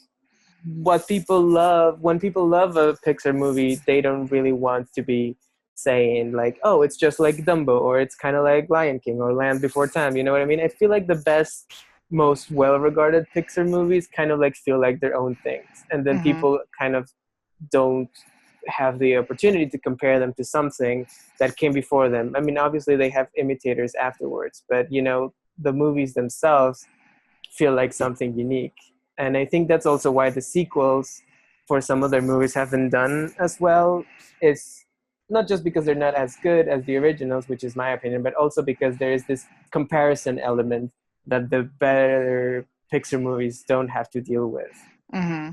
what people love, when people love a Pixar movie, they don't really want to be saying like, oh, it's just like Dumbo, or it's kind of like Lion King or Land Before Time. You know what I mean? I feel like the best, most well-regarded Pixar movies kind of like feel like their own things, and then Mm-hmm. people kind of don't have the opportunity to compare them to something that came before them. I mean, obviously they have imitators afterwards, but you know, the movies themselves feel like something unique. And I think that's also why the sequels for some other movies haven't done as well. It's not just because they're not as good as the originals, which is my opinion, but also because there is this comparison element that the better Pixar movies don't have to deal with. Mm-hmm.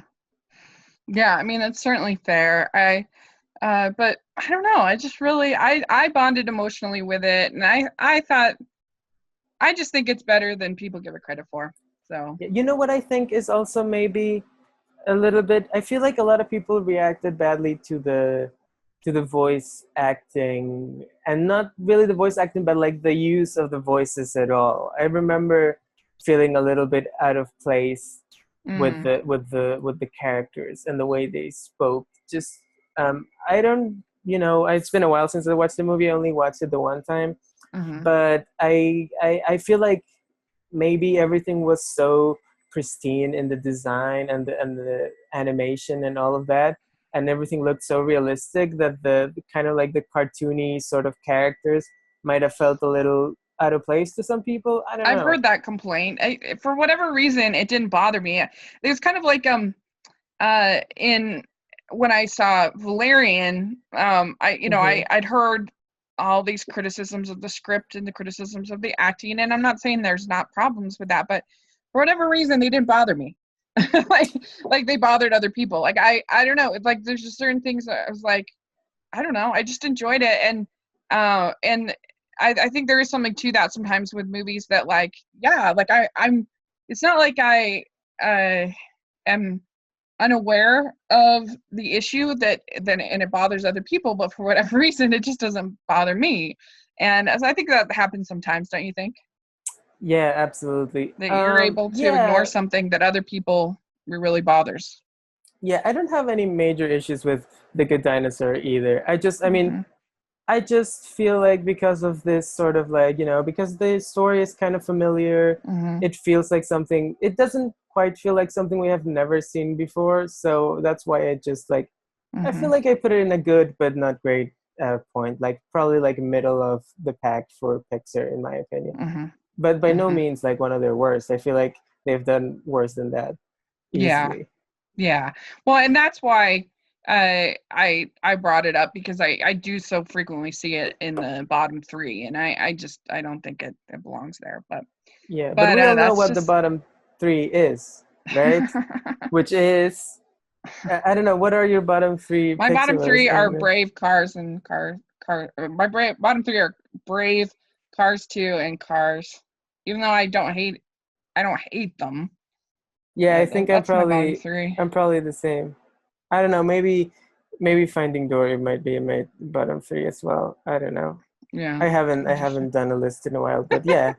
Yeah, I mean, that's certainly fair. But I don't know. I just really, I bonded emotionally with it, and I thought, I just think it's better than people give it credit for. So. You know what I think is also maybe a little bit, I feel like a lot of people reacted badly to the voice acting, and not really the voice acting, but like the use of the voices at all. I remember feeling a little bit out of place with Mm, the characters and the way they spoke. Just I don't, you know, it's been a while since I watched the movie. I only watched it the one time, mm-hmm. but I feel like maybe everything was so pristine in the design and the animation and all of that, and everything looked so realistic that the kind of like the cartoony sort of characters might have felt a little out of place to some people. I don't I've know. heard that complaint. For whatever reason, it didn't bother me. It was kind of like in when I saw Valerian, Mm-hmm. I'd heard all these criticisms of the script and the criticisms of the acting, and I'm not saying there's not problems with that, but for whatever reason, they didn't bother me. like like they bothered other people. Like I don't know. It's like there's just certain things that I was like, I don't know. I just enjoyed it, and I think there is something to that sometimes with movies that like, yeah, like I'm. It's not like I am unaware of the issue that then and it bothers other people, but for whatever reason, it just doesn't bother me. And as I think that happens sometimes, don't you think? Yeah, absolutely. That you're able to ignore Yeah, something that other people really bothers. yeah. I don't have any major issues with The Good Dinosaur either. I mean, Mm-hmm. I just feel like because of this sort of like, you know, because the story is kind of familiar, Mm-hmm. it feels like something, it doesn't quite feel like something we have never seen before. So that's why it just like, I Mm-hmm. feel like I put it in a good but not great point, like probably like middle of the pack for Pixar, in my opinion. Mm-hmm. But by no Mm-hmm. means like one of their worst. I feel like they've done worse than that Yeah. easily. Yeah. Well, and that's why I brought it up because I do so frequently see it in the bottom three, and I don't think it belongs there. Yeah, but But we all know that's what the just bottom three is, right? Which is I don't know. What are your bottom three my bottom Pixelers? three are Brave, Cars, and Car. My bottom three are Brave, Cars 2, and Cars. Even though I don't hate them, Yeah, I but think that's my bottom three. I'm probably the same. I don't know. Maybe Finding Dory might be in my bottom three as well. I don't know. Yeah. I haven't done a list in a while, but yeah.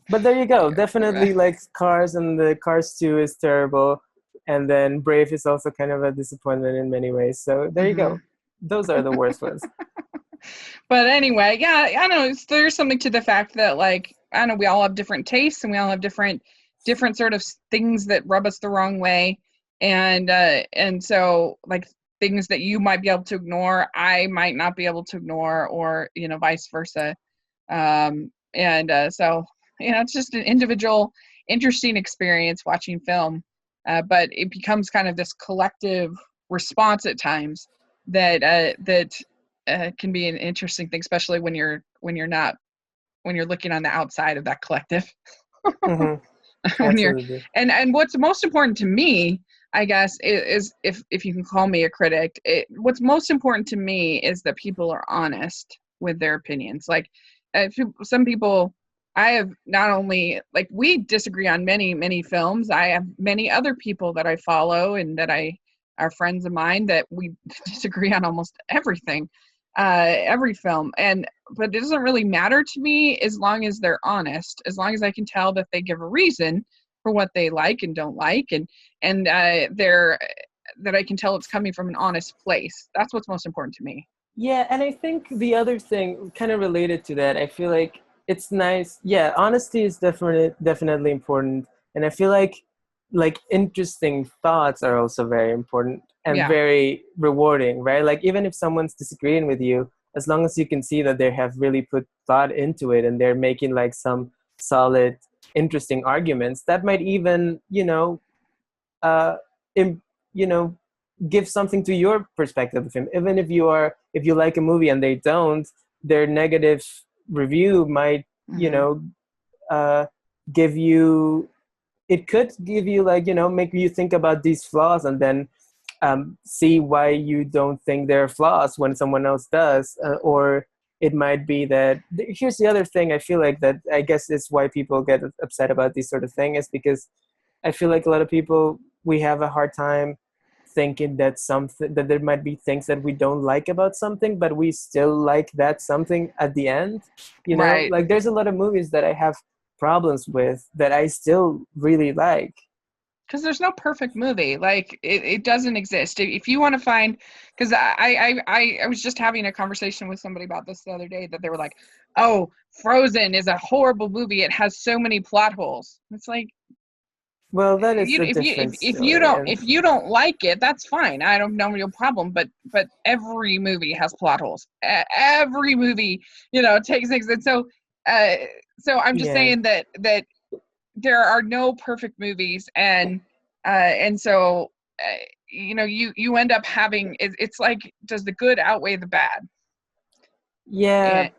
But there you go. Definitely like Cars, and the Cars 2 is terrible, and then Brave is also kind of a disappointment in many ways. So there you Hmm. go. Those are the worst ones. But anyway, yeah, I don't know. There's something to the fact that like I don't know, we all have different tastes and we all have different sort of things that rub us the wrong way, and so like things that you might be able to ignore, I might not be able to ignore, or vice versa. And so it's just an individual, interesting experience watching film, but it becomes kind of this collective response at times that can be an interesting thing, especially when you're looking on the outside of that collective. Hmm. when you're Absolutely. and what's most important to me, I guess, is if you can call me a critic, what's most important to me is that people are honest with their opinions. Like some people, I have not only like we disagree on many films. I have many other people that I follow and that I are friends of mine that we disagree on almost everything. every film, but it doesn't really matter to me as long as they're honest, as long as I can tell that they give a reason for what they like and don't like, and they're that I can tell it's coming from an honest place. That's what's most important to me. Yeah, and I think the other thing, kind of related to that, I feel like it's nice. Yeah, honesty is definitely important, and I feel like interesting thoughts are also very important and Yeah, very rewarding, right? Like even if someone's disagreeing with you, as long as you can see that they have really put thought into it and they're making like some solid, interesting arguments, that might even, uh, im- you know, give something to your perspective of him. Even if you like a movie and they don't, their negative review might, you hmm, know, uh, give you. It could give you like make you think about these flaws and then see why you don't think they're flaws when someone else does, or it might be that here's the other thing I feel like that I guess is why people get upset about these sort of thing is because I feel like a lot of people, we have a hard time thinking that there might be things that we don't like about something, but we still like that something at the end. right. Like there's a lot of movies that I have problems with that I still really like. Because there's no perfect movie. Like it doesn't exist. If you want to find, because I was just having a conversation with somebody about this the other day, that they were like, "Oh, Frozen is a horrible movie. It has so many plot holes." It's like, Well, that is you a different story, and if you don't like it, that's fine. I don't know your problem. But every movie has plot holes. Every movie, takes things. And uh, so I'm just yeah, saying that there are no perfect movies, and so you end up having it's like, does the good outweigh the bad yeah, in,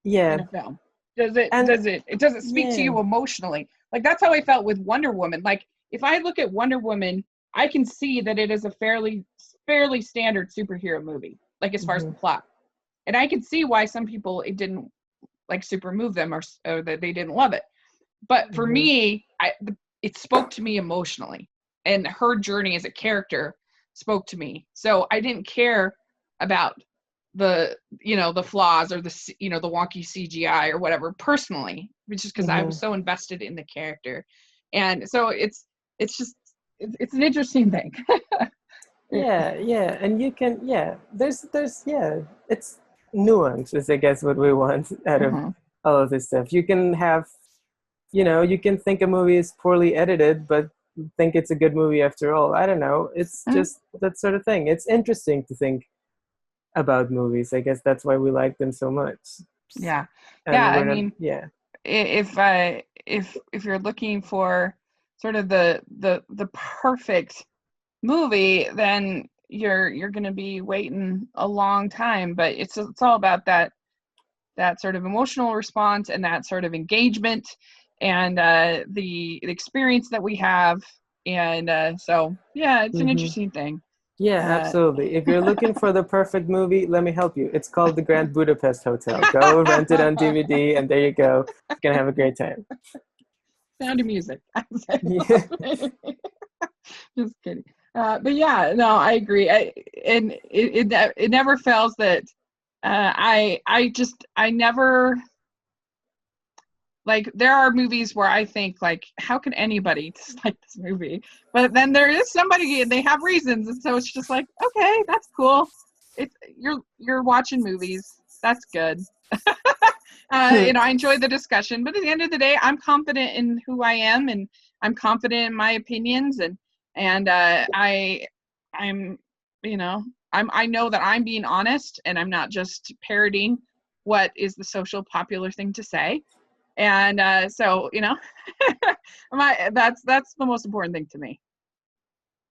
yeah, in a film? Does it speak to yeah. you emotionally? Like, that's how I felt with Wonder Woman. Like, if I look at Wonder Woman, I can see that it is a fairly standard superhero movie, like as far as Hmm. the plot, and I can see why some people it didn't like super move them, or that they didn't love it. But for Hmm. me, it spoke to me emotionally, and her journey as a character spoke to me. So I didn't care about the flaws, or the wonky CGI or whatever personally, which is because I Hmm. was so invested in the character. And so it's an interesting thing. Yeah, and you can, there's it's nuance is I guess what we want out of Mhm. all of this stuff. You can have, you can think a movie is poorly edited, but think it's a good movie after all. I don't know. It's Mm, just that sort of thing. It's interesting to think about movies. I guess that's why we like them so much. yeah, yeah. And I we're not, mean, yeah. if you're looking for sort of the perfect movie, then you're going to be waiting a long time. But it's all about that sort of emotional response and that sort of engagement, and the experience that we have. And so yeah, it's an Hmm. interesting thing. Yeah, uh, absolutely. If you're looking for the perfect movie, let me help you. It's called The Grand Budapest Hotel. Go rent it on DVD, and there you go. You're gonna have a great time. Sound of Music. Yeah. Just kidding. But yeah, no, I agree. And it never fails that I never, like, there are movies where I think, like, how can anybody dislike this movie? But then there is somebody and they have reasons, and so it's just like, okay, that's cool. It's you're watching movies. That's good. I enjoy the discussion, but at the end of the day, I'm confident in who I am, and I'm confident in my opinions, and I'm I know that I'm being honest, and I'm not just parroting what is the social popular thing to say. And so that's the most important thing to me.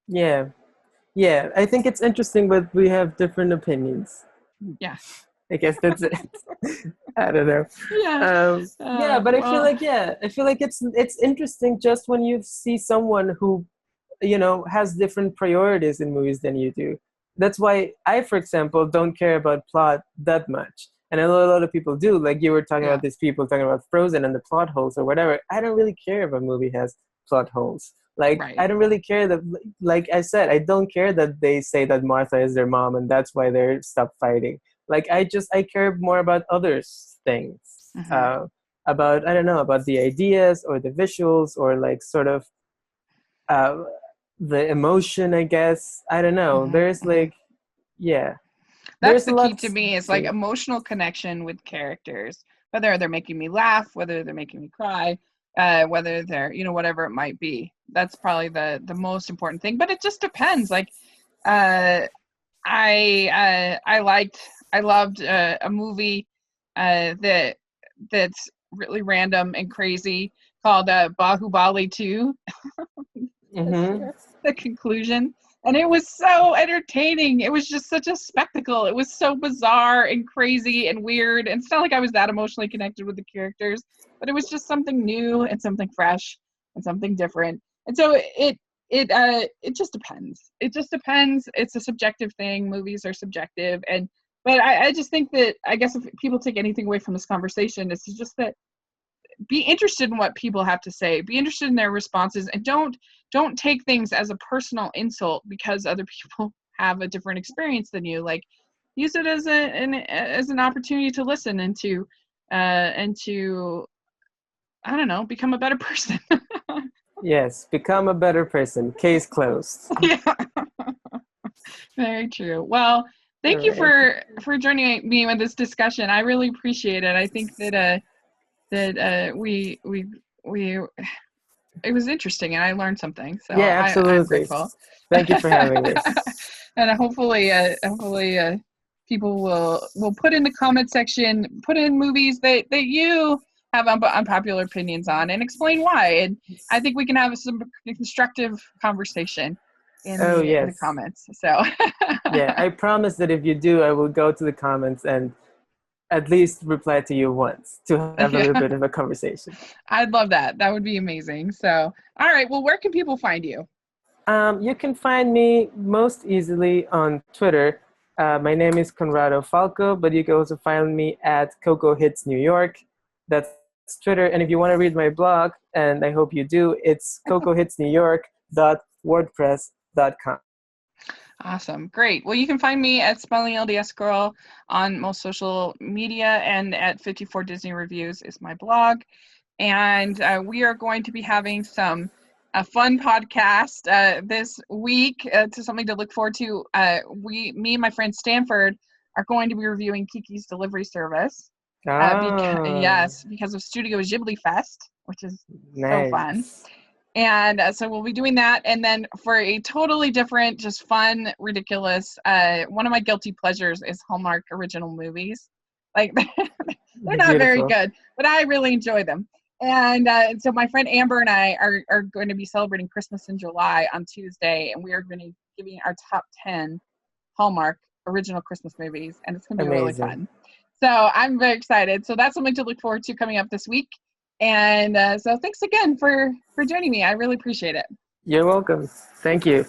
Yeah. Yeah. I think it's interesting, but we have different opinions. Yeah, I guess that's it. I don't know. yeah. Yeah, but Well, I feel like it's interesting just when you see someone who, has different priorities in movies than you do. That's why I, for example, don't care about plot that much. And I know a lot of people do. Like you were talking yeah, about these people talking about Frozen and the plot holes or whatever. I don't really care if a movie has plot holes. Like I right. don't really care that, like I said, I don't care that they say that Martha is their mom and that's why they're stop fighting. Like I care more about others things, about, I don't know, about the ideas or the visuals or like sort of uh, the emotion, I guess. I don't know. There's like, yeah, That's there's the a key lot to me, is like to. emotional connection with characters, whether they're making me laugh, whether they're making me cry, whether they're, whatever it might be. That's probably the most important thing, but it just depends. Like, I loved a movie that's really random and crazy called Bahubali 2 this Mm-hmm. year, the conclusion. And it was so entertaining. It was just such a spectacle. It was so bizarre and crazy and weird. And it's not like I was that emotionally connected with the characters, but it was just something new and something fresh and something different. And so it just depends. It just depends. It's a subjective thing. Movies are subjective. But I just think that, I guess, if people take anything away from this conversation, it's just that be interested in what people have to say, be interested in their responses, and don't take things as a personal insult because other people have a different experience than you. Like, use it as an opportunity to listen and to I don't know, become a better person. Yes, become a better person. Case closed. Yeah. Very true. Well, All thank you right. for joining me with this discussion. I really appreciate it. I think that we it was interesting and I learned something. So Yeah, I'm absolutely. grateful. Thank you for having me. And hopefully people will put in the comment section, put in movies that you have unpopular opinions on, and explain why. And I think we can have some constructive conversation in Oh, the yes. comments. So Yeah, I promise that if you do, I will go to the comments and at least reply to you once to have a little yeah, bit of a conversation. I'd love that. That would be amazing. So, all right. Well, where can people find you? You can find me most easily on Twitter. My name is Conrado Falco, but you can also find me at Coco Hits New York. That's Twitter. And if you want to read my blog, and I hope you do, it's cocohitsnewyork.wordpress.com. Awesome. Great. Well, you can find me at Spelling LDS Girl on most social media, and at 54 Disney Reviews is my blog. And we are going to be having a fun podcast this week, to something to look forward to. Me and my friend Stanford are going to be reviewing Kiki's Delivery Service. Oh, Because of Studio Ghibli Fest, which is so fun. nice. And so we'll be doing that. And then for a totally different, just fun, ridiculous, one of my guilty pleasures is Hallmark original movies. Like, they're not very Beautiful. good, but I really enjoy them. And so my friend Amber and I are going to be celebrating Christmas in July on Tuesday, and we are going to be giving our top 10 Hallmark original Christmas movies, and it's going to be really Amazing. fun. So I'm very excited. So that's something to look forward to coming up this week. And so thanks again for joining me. I really appreciate it. You're welcome. Thank you.